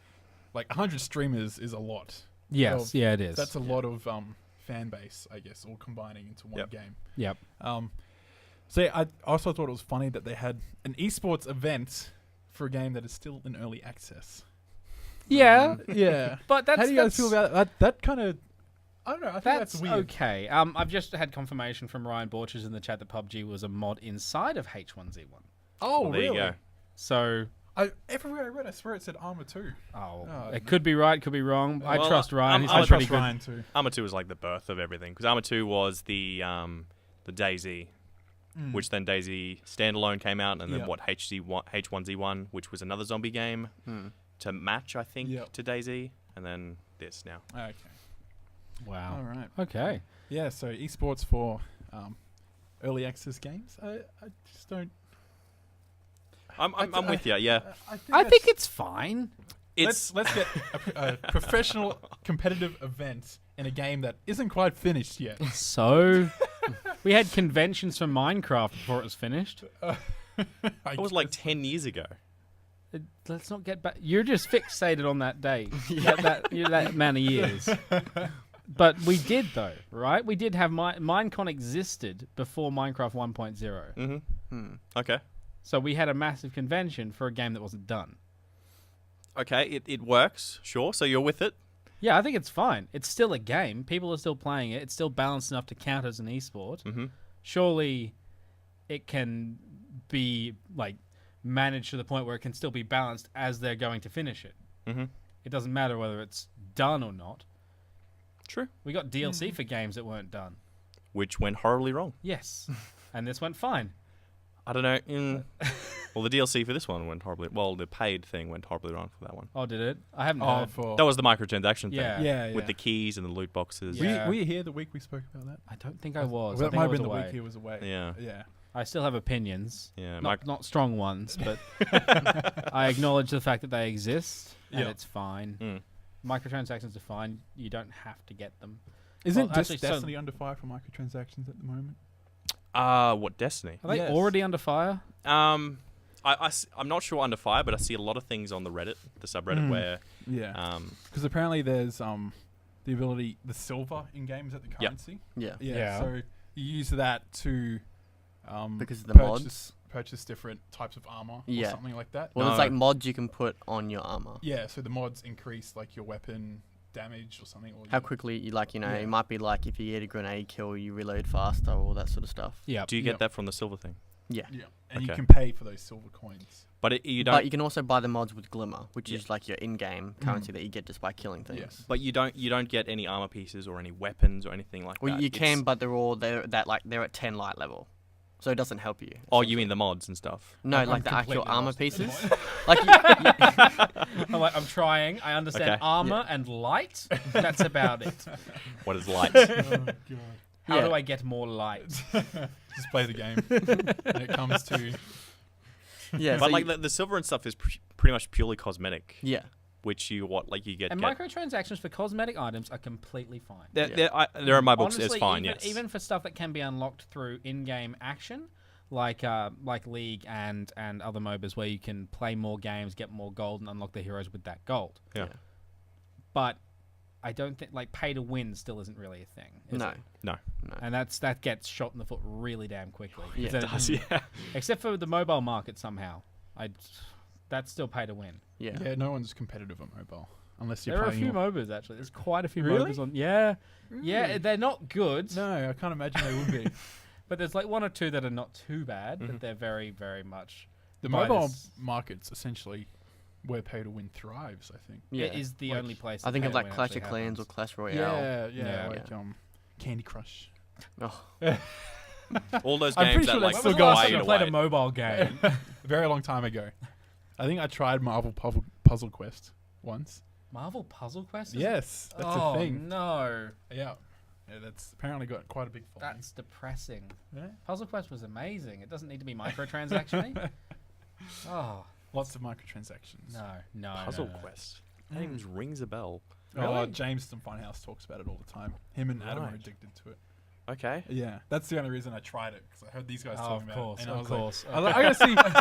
like 100 streamers is a lot. Yes. Well, Yeah, it is. That's a lot of fan base, I guess, all combining into one Yep. game. Yep. So yeah, I also thought it was funny that they had an esports event for a game that is still in early access. Yeah. Yeah. But that's How do you guys feel about that? That kind of, I don't know. I think that's weird. okay. I've just had confirmation from Ryan Borchers in the chat that PUBG was a mod inside of H1Z1. Oh, Well, there really? you go. So, Everywhere I read, I swear it said Armor 2. oh, Oh, it could be right, could be wrong. I Well, trust Ryan. He's I'm been a pretty trust good. Ryan too. Arma 2 was like the birth of everything, because Arma 2 was the DayZ, which then DayZ standalone came out, and then Yeah. H1Z1, which was another zombie game to match, I think, Yep. to DayZ, and then this now. Okay. Wow. All right. Okay. Yeah. So esports for early access games. I just don't. I'm with you. Yeah, I think it's fine. it's let's get a professional competitive event in a game that isn't quite finished yet. So, we had conventions for Minecraft before it was finished. it was like 10 years ago. Let's not get back. You're just fixated on that date. that amount of years. But we did, though, right? We did have Minecon existed before Minecraft 1.0. Okay. So we had a massive convention for a game that wasn't done. Okay, it works, sure. So you're with it. Yeah, I think it's fine. It's still a game. People are still playing it. It's still balanced enough to count as an esport. Surely it can be like managed to the point where it can still be balanced as they're going to finish it. It doesn't matter whether it's done or not. True. We got DLC for games that weren't done. Which went horribly wrong. Yes. And this went fine. I don't know. Well, the DLC for this one went horribly. Well, the paid thing went horribly wrong for that one. Oh, did it? I haven't heard. That was the microtransaction Yeah. thing. Yeah. With the keys and the loot boxes. Yeah. Were you here the week we spoke about that? I don't think I was. Well, I that think might I have was been the away. week he was away. Yeah. Yeah. I still have opinions. Yeah. Not strong ones, but I acknowledge the fact that they exist, and it's fine. Microtransactions are fine. You don't have to get them. Isn't actually, Destiny under fire for microtransactions at the moment? What, Destiny? Are they Yes. already under fire? I'm not sure under fire, but I see a lot of things on the subreddit where Yeah. Because apparently there's the ability, the silver in games at the currency. Yeah. Yeah. So you use that to Because of the mods. purchase different types of armor or Yeah. something like that. Well, No. there's like mods you can put on your armor. Yeah. So the mods increase like your weapon damage or something. Or How quickly you Yeah. it might be like if you get a grenade kill, you reload faster, all that sort of stuff. Yeah. do you get that from the silver thing? Yeah. Yeah. And you Okay. can pay for those silver coins. But you don't. But you can also buy the mods with Glimmer, which Yeah. is like your in-game currency that you get just by killing things. Yes. But you don't get any armor pieces or any weapons or anything like Well, that. you can, but they're at 10 light level, so it doesn't help you. Oh, you mean the mods and stuff? No, I'm like the actual completely armor lost at the pieces. moment. Like I'm trying. I understand Okay. armor and light. That's about it. What is light? Oh god. How Yeah. do I get more light? Just play the game. When it comes to yeah, But so like the silver and stuff is pretty much purely cosmetic, yeah, which you get. And microtransactions for cosmetic items are completely fine. They're in my books. Honestly, It's fine. even, Yes. even for stuff that can be unlocked through in-game action, like League and other MOBAs where you can play more games, get more gold, and unlock the heroes with that gold. Yeah. But I don't think like pay to win still isn't really a thing. is no, it? No. And that gets shot in the foot really damn quickly. Yeah. Is that- It does, yeah. Except for the mobile market somehow. That's still pay to win. yeah, yeah, no one's competitive on mobile unless you're There are a playing. few MOBAs actually. There's quite a few Really? MOBAs on. Yeah. Yeah, Really? they're not good. No, I can't imagine they would be. But there's like one or two that are not too bad, Mhm. but they're very, very much. The Right, mobile it's- market's essentially where pay to win thrives, I think. yeah. It is the Like, only place. I that think pay of to like win Clash actually of Clans or happens. Clash Royale. Yeah, Yeah. like Candy Crush. Oh, All those I'm games pretty that sure like that's When was still the going last fly time you you played a away. mobile game? A very long time ago. I think I tried Marvel Puzzle Quest once. Marvel Puzzle Quest? Yes, that's oh, a thing. no. Yeah. Yeah, that's apparently got quite a big following. That's depressing. Yeah. Puzzle Quest was amazing. It doesn't need to be microtransaction. Oh, Lots of microtransactions. no. Puzzle no. Quest. That even rings a bell. Oh, Really? James from Funhouse talks about it all the time. Him and Adam are Right. addicted to it. Okay. Yeah, that's the only reason I tried it because I heard these guys Oh, talking of about course, it, and I of was course. like, I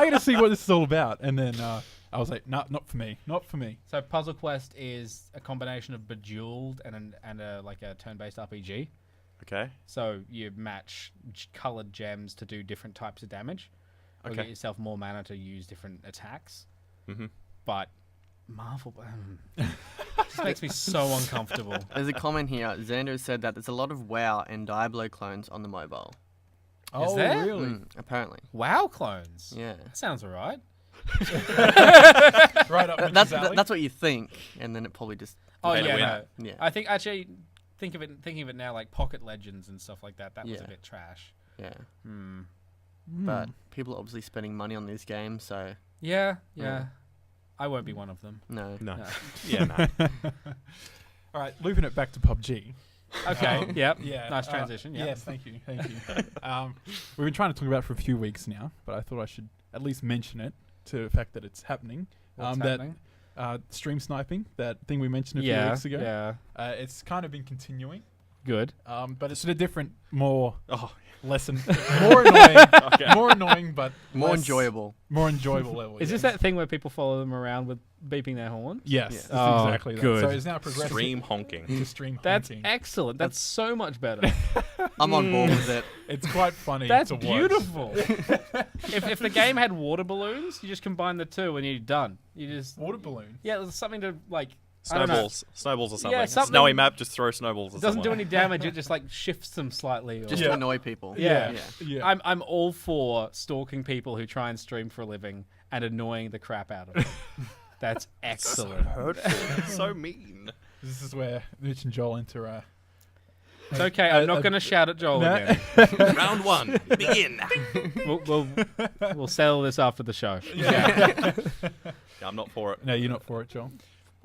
gotta see what this is all about. And then I was like, nah, not for me, not for me. So Puzzle Quest is a combination of Bejeweled and a like a turn-based RPG. Okay. So you match colored gems to do different types of damage. Or Okay. get yourself more mana to use different attacks. Mm-hmm. But Marvel just makes me so uncomfortable. there's a comment here. Xander said that there's a lot of WoW and Diablo clones on the mobile. Oh, there? really? Apparently, WoW clones. yeah. That sounds alright. Right up. That's Mitch's alley. that's what you think, and then it probably just Oh Pay to yeah, win. no. yeah. I think actually thinking of it now like Pocket Legends and stuff like that. That was a Yeah. bit trash. Yeah, Hmm. but people are obviously spending money on these games, so Yeah. Yeah. I won't be one of them. no. No. No. Yeah, no. All right, looping it back to PUBG. Okay. Yep. Yeah. Nice transition. Yeah. Yes, thank you. We've been trying to talk about it for a few weeks now, but I thought I should at least mention it to the fact that it's happening. What's that happening? Stream sniping, that thing we mentioned a few Yeah, weeks ago. yeah. It's kind of been continuing, Good. but it's at a different, more Oh, lesson, more annoying, more annoying, but More less- enjoyable. more enjoyable level. Is this that thing where people follow them around with beeping their horns? Yes, Yeah. it's Oh, exactly that. good. So it's now progressing stream honking. to stream That's honking. excellent. That's so much better. I'm on board with it. It's quite funny. That's to watch. beautiful. if the game had water balloons, you just combine the two and you're done. You just Water balloon. yeah, there's something to like. I don't know. Snowballs or something. Yeah, something- Snowy map, just throw snowballs. It doesn't do any damage. It just like shifts them slightly. Or, Just Yeah. to annoy people. Yeah. Yeah. I'm all for stalking people who try and stream for a living and annoying the crap out of them. That's excellent. hurtful. So mean. This is where Mitch and Joel enter. It's okay. I'm not going to shout at Joel No. again. Round one, begin. We'll settle this after the show. Yeah, I'm not for it. No, you're not for it, Joel.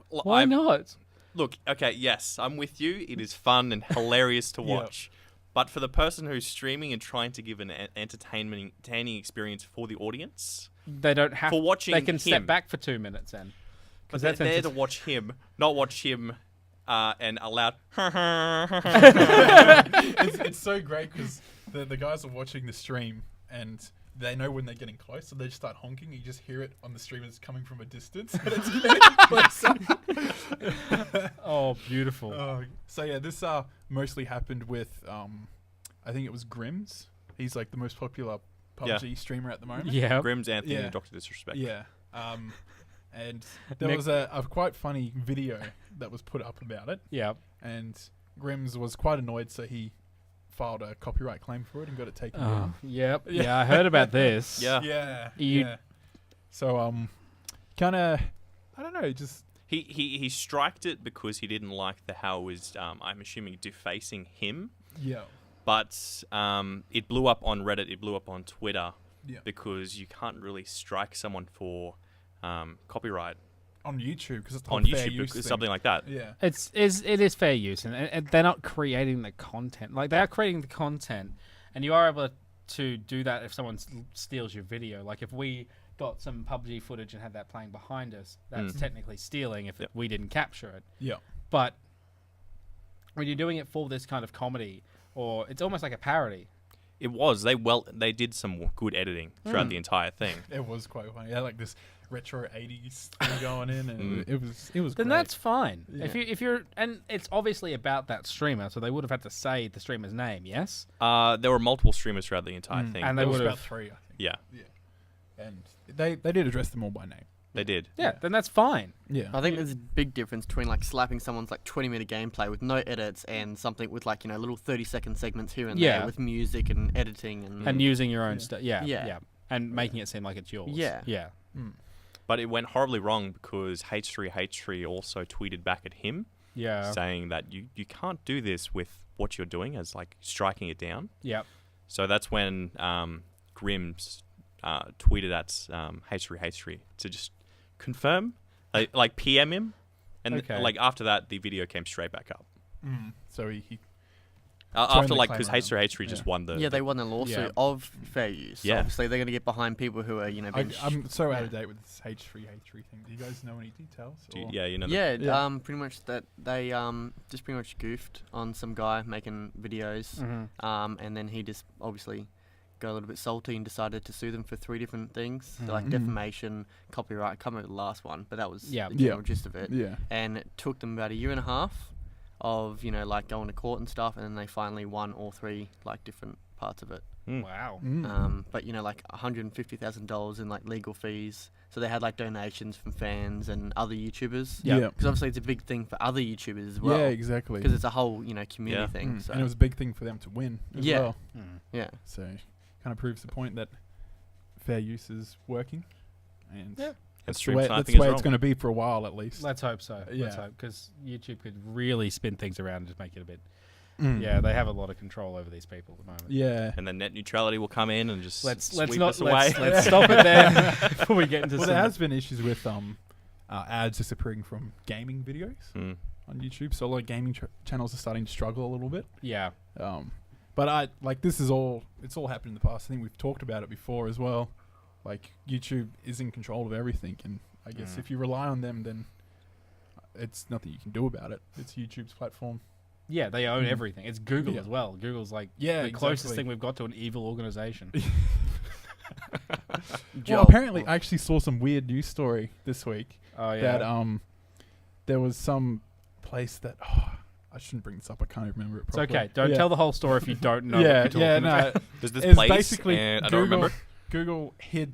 Why not? Look, okay, yes, I'm with you. It is fun and hilarious to Yeah. watch. But for the person who's streaming and trying to give an entertaining experience for the audience, They don't have. For watching They can step him. back for 2 minutes then. but that's they're there to entertain- watch him, not watch him and allow. It's so great because the guys are watching the stream and they know when they're getting close, so they just start honking. You just hear it on the stream as coming from a distance. And it's getting closer. Oh, beautiful. So yeah, this mostly happened with I think it was Grims. He's like the most popular PUBG streamer at the moment. Yeah. Grimm's Anthony Yeah. and Dr. Disrespect. Yeah. And there Nick- was a quite funny video that was put up about it, Yeah. and Grims was quite annoyed, so he filed a copyright claim for it and got it taken Oh, down. yep. Yeah, I heard about this. Yeah. Yeah. You- yeah. So kind of, I don't know, just He striked it because he didn't like how it was, I'm assuming, defacing him. yeah. But it blew up on Reddit, it blew up on Twitter, Yeah. because you can't really strike someone for copyright On YouTube because it's the on whole fair YouTube, use because thing. something like that. Yeah. It is fair use, and they're not creating the content. Like, they are creating the content, and you are able to do that if someone steals your video. Like, if we got some PUBG footage and had that playing behind us, that's technically stealing if Yep. we didn't capture it. Yeah. But when you're doing it for this kind of comedy, or it's almost like a parody. It was. They did some good editing throughout the entire thing. It was quite funny. Yeah, like this retro 80s thing going in, and it was Then great. that's fine. Yeah. If you're, and it's obviously about that streamer, so they would have had to say the streamer's name. Yes. There were multiple streamers throughout the entire thing. And there they was would about have. 3, I think. Yeah, And they did address them all by name. they did. Yeah. Then that's fine. Yeah. I think there's a big difference between like slapping someone's like 20-minute gameplay with no edits and something with like, you know, little 30-second segments here and Yeah. there with music and editing and And using your own Yeah. stuff. Yeah, yeah. Yeah. And making it seem like it's yours. Yeah. Yeah. But it went horribly wrong because H3H3 also tweeted back at him Yeah. saying that you can't do this with what you're doing as like striking it down. Yeah. So that's when Grims tweeted at H3H3 to just confirm, like PM him, and Okay. like after that the video came straight back up. So he After the like claim because around. H3H3 just Yeah. won the yeah, they won a lawsuit Yeah. of fair use. So Yeah. obviously they're going to get behind people who are, you know, being I'm so out of date with this H3H3 thing. Do you guys know any details? Or? yeah, you know. Yeah, Yeah. pretty much that they just pretty much goofed on some guy making videos, and then he just obviously got a little bit salty and decided to sue them for 3 different things, so like defamation, copyright. I can't remember the last one, but that was Yeah. the Yeah. general gist of it. Yeah. And it took them about 1.5 years of, you know, like going to court and stuff, and then they finally won all 3 like different parts of it. Wow. But you know, like $150,000 in like legal fees. So they had like donations from fans and other YouTubers. Yeah. Because obviously it's a big thing for other YouTubers as well. Yeah, exactly. Because it's a whole, you know, community Yeah. thing. So And it was a big thing for them to win as Yeah. well. yeah. So kind of proves the point that fair use is working. And Yeah. And that's the stream way, that's sniping the is way wrong. it's going to be for a while at least. Let's hope so. Let's Yeah. hope, because YouTube could really spin things around and just make it a bit. Mm. Yeah, they have a lot of control over these people at the moment. Yeah. And then net neutrality will come in and just Let's sweep not us away. let's stop it there before we get into Well, some. there has been issues with ads disappearing from gaming videos Mm. on YouTube. So a lot of gaming channels are starting to struggle a little bit. Yeah. But I like this is all it's all happened in the past. I think we've talked about it before as well. Like YouTube is in control of everything, and I guess if you rely on them, then it's nothing you can do about it. It's YouTube's platform. Yeah, they own everything. It's Google Yeah. as well. Google's like Yeah, the closest exactly. thing we've got to an evil organization. Well, apparently, I actually saw some weird news story this week Oh yeah. that there was some place that I shouldn't bring this up. I can't remember it It's properly. okay. Don't tell the whole story if you don't know. Yeah, what you're yeah, talking about. no. There's this It's place, basically and I Google, don't remember. Google hid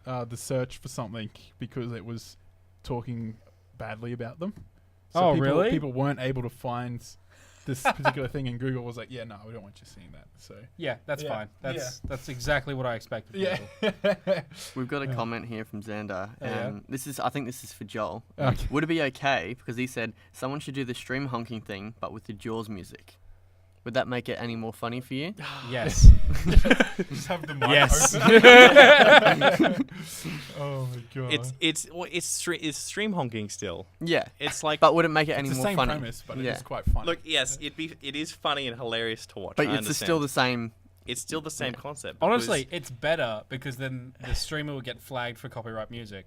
the search for something because it was talking badly about them. Oh, people, really? People weren't able to find this particular thing, and Google was like, "Yeah, no, we don't want you seeing that." So Yeah, that's Yeah, fine. That's exactly what I expected. yeah, We've got a comment here from Xander, Oh, yeah? and I think this is for Joel. Okay. Would it be okay, because he said someone should do the stream honking thing, but with the Jaws music? Would that make it any more funny for you? Yes. just have the mic Yes. open. Oh my god! It's stream honking still. Yeah, It's like but would it make it any It's the more same funny? premise, but Yeah. it is quite funny. look, yes, it is funny and hilarious to watch. But I it's understand. still the same. It's still the same Yeah. concept. Honestly, it's better because then the streamer would get flagged for copyright music.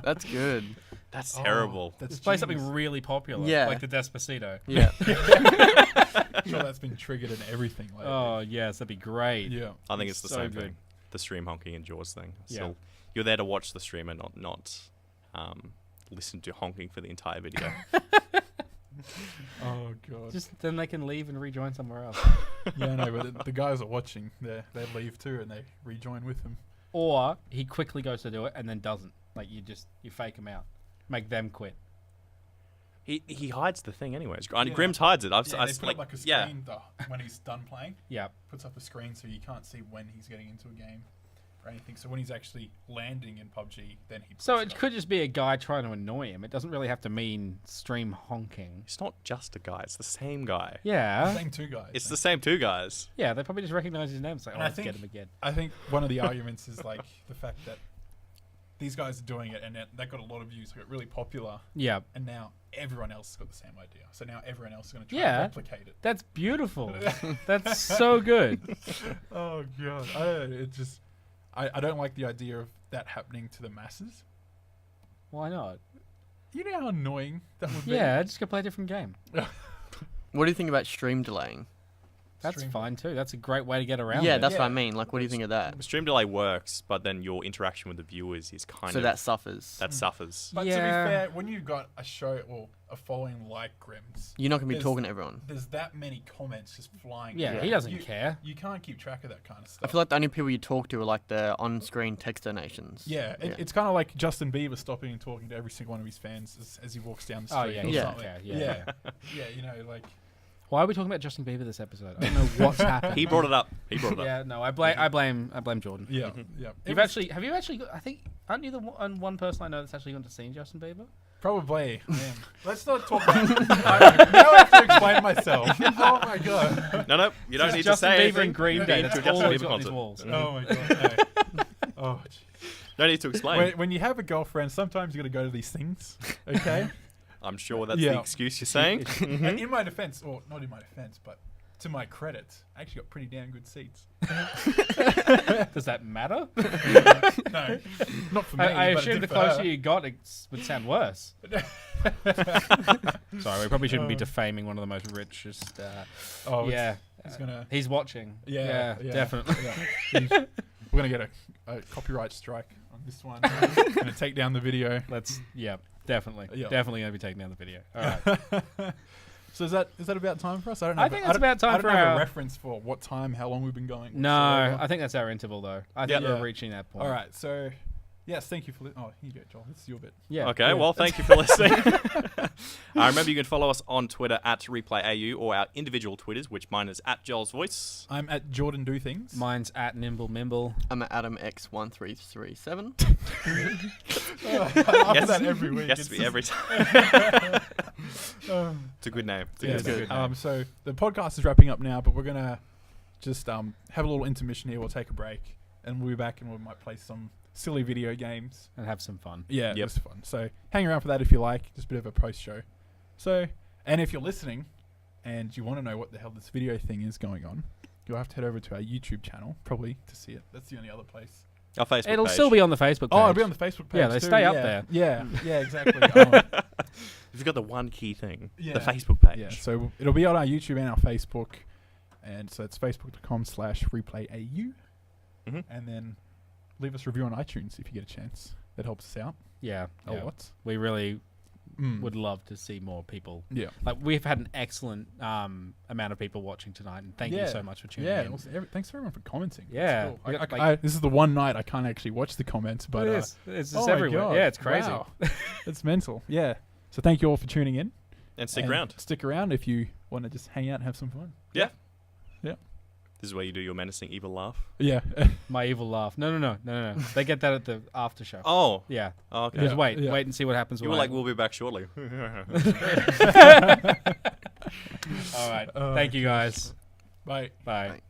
That's good. that's Oh, terrible. That's Let's play genius. something really popular, Yeah. like the Despacito. Yeah. I'm sure that's been triggered and everything. Lately. Oh yes, that'd be great. yeah. I think it's the so same good. thing. The stream honking and Jaws thing. Yeah. Still, you're there to watch the streamer, not listen to honking for the entire video. Oh god. Just then they can leave and rejoin somewhere else. Yeah, no, but the guys are watching. They leave too, and they rejoin with them. Or he quickly goes to do it and then doesn't. Like you fake him out, make them quit. He hides the thing anyways. Yeah. Grimm's hides it. Yeah, they put up like a yeah. screen when he's done playing. Yeah. Puts up a screen so you can't see when he's getting into a game or anything. So when he's actually landing in PUBG, then he. So puts it up. could just be a guy trying to annoy him. It doesn't really have to mean stream honking. It's not just a guy. It's the same guy. Yeah. Same two guys. It's the same two guys. Yeah, they probably just recognize his name. It's like, oh, And I let's get think- him again. I think one of the arguments is like the fact that these guys are doing it, and that got a lot of views, got really popular, Yeah. and now everyone else has got the same idea. So now everyone else is going to try Yeah. and replicate it. That's beautiful. That's so good. Oh god, I don't know, it just I don't like the idea of that happening to the masses. Why not? You know how annoying that would be. Yeah, just go play a different game. What do you think about stream delaying? That's Stream- fine too. That's a great way to get around Yeah, it. that's what I Yeah. mean. Like, what do you think of that? Stream delay works, but then your interaction with the viewers is kind So of that suffers. that suffers. But to be Yeah. fair, when you've got a show or a following like Grimm's, You're not gonna be there's- talking to everyone. there's that many comments just flying. Yeah, Yeah. he doesn't You- care. You can't keep track of that kind of I stuff. feel like the only people you talk to are like the on-screen text donations. Yeah, it's kind of like Justin Bieber stopping and talking to every single one of his fans as he walks down the street. Oh yeah, or he Yeah. doesn't something. care. Yeah. Yeah, you know, like Why are we talking about Justin Bieber this episode? I don't know what's happened. He brought it up. He brought it up. Yeah, no, I blame Jordan. yeah, yeah. Have you actually? I think aren't you the one person I know that's actually gone to see Justin Bieber? Probably. Man. Let's not talk about it. Now I have to explain myself. Oh my god. No, you don't need to Justin say Bieber anything. and Green Day. Been to a That's all Justin he's Bieber got on his concert. walls. Oh my god. No. Oh, gee. No need to explain. when you have a girlfriend, sometimes you got to go to these things. Okay. I'm sure that's Yeah. the excuse you're saying. And in my defense, or not in my defense, but to my credit, I actually got pretty damn good seats. Does that matter? No, not for me. I but it assume did the for closer her. you got, it would sound worse. Sorry, we probably shouldn't be defaming one of the most richest. Oh, yeah, He's gonna. he's watching. Yeah, definitely. Yeah. We're gonna get a copyright strike on this one. Gonna take down the video. Definitely, Yeah. definitely gonna be taking down the video. All right. So is that about time for us? I don't know. I think that's about time for I don't have our- a reference for what time, how long we've been going. No, whatsoever. I think that's our interval though. I think Yeah. we're reaching that point. All right. So, yes, thank you for. Oh, here you go, Joel. This is your bit. Yeah. Okay, Yeah. well, thank you for listening. Remember, you can follow us on Twitter at ReplayAU or our individual Twitters, which mine is at Joel's Voice. I'm at Jordan Do Things. Mine's at Nimble Mimble. I'm at Adam X1337. I Yes. that every week. Yes, It's be just- every time. It's a good name. It's a Yeah, good it's name. good. So the podcast is wrapping up now, but we're gonna just have a little intermission here. We'll take a break, and we'll be back, and we might play some silly video games. And have some fun. Yeah, Yep. it's fun. So hang around for that if you like. Just a bit of a post show. So, and if you're listening, and you want to know what the hell this video thing is going on, you'll have to head over to our YouTube channel probably to see it. That's the only other place. Our Facebook It'll page. still be on the Facebook page. Oh, it'll be on the Facebook page. Yeah, they too, stay up yeah. there. Yeah, exactly. You've got the one key thing. Yeah. The Facebook page. Yeah, so it'll be on our YouTube and our Facebook, and so it's facebook.com/replayau, and then leave us a review on iTunes if you get a chance. That helps us out Yeah. a lot. We really would love to see more people. Yeah. Like, we've had an excellent amount of people watching tonight, and thank you so much for tuning in. Also, thanks everyone for commenting. Yeah. That's cool. This is the one night I can't actually watch the comments, but it's just oh my everywhere. God, Yeah, it's crazy. wow. It's mental. Yeah. So thank you all for tuning in. And stick around. Stick around if you want to just hang out and have some fun. Yeah. Yeah. This is where you do your menacing evil laugh. Yeah. My evil laugh. No. They get that at the after show. Oh. Yeah. Oh, okay. Just Yeah, wait. yeah. Wait and see what happens. You were like, we'll be back shortly. All right. Thank you, guys. Bye. Bye. Bye.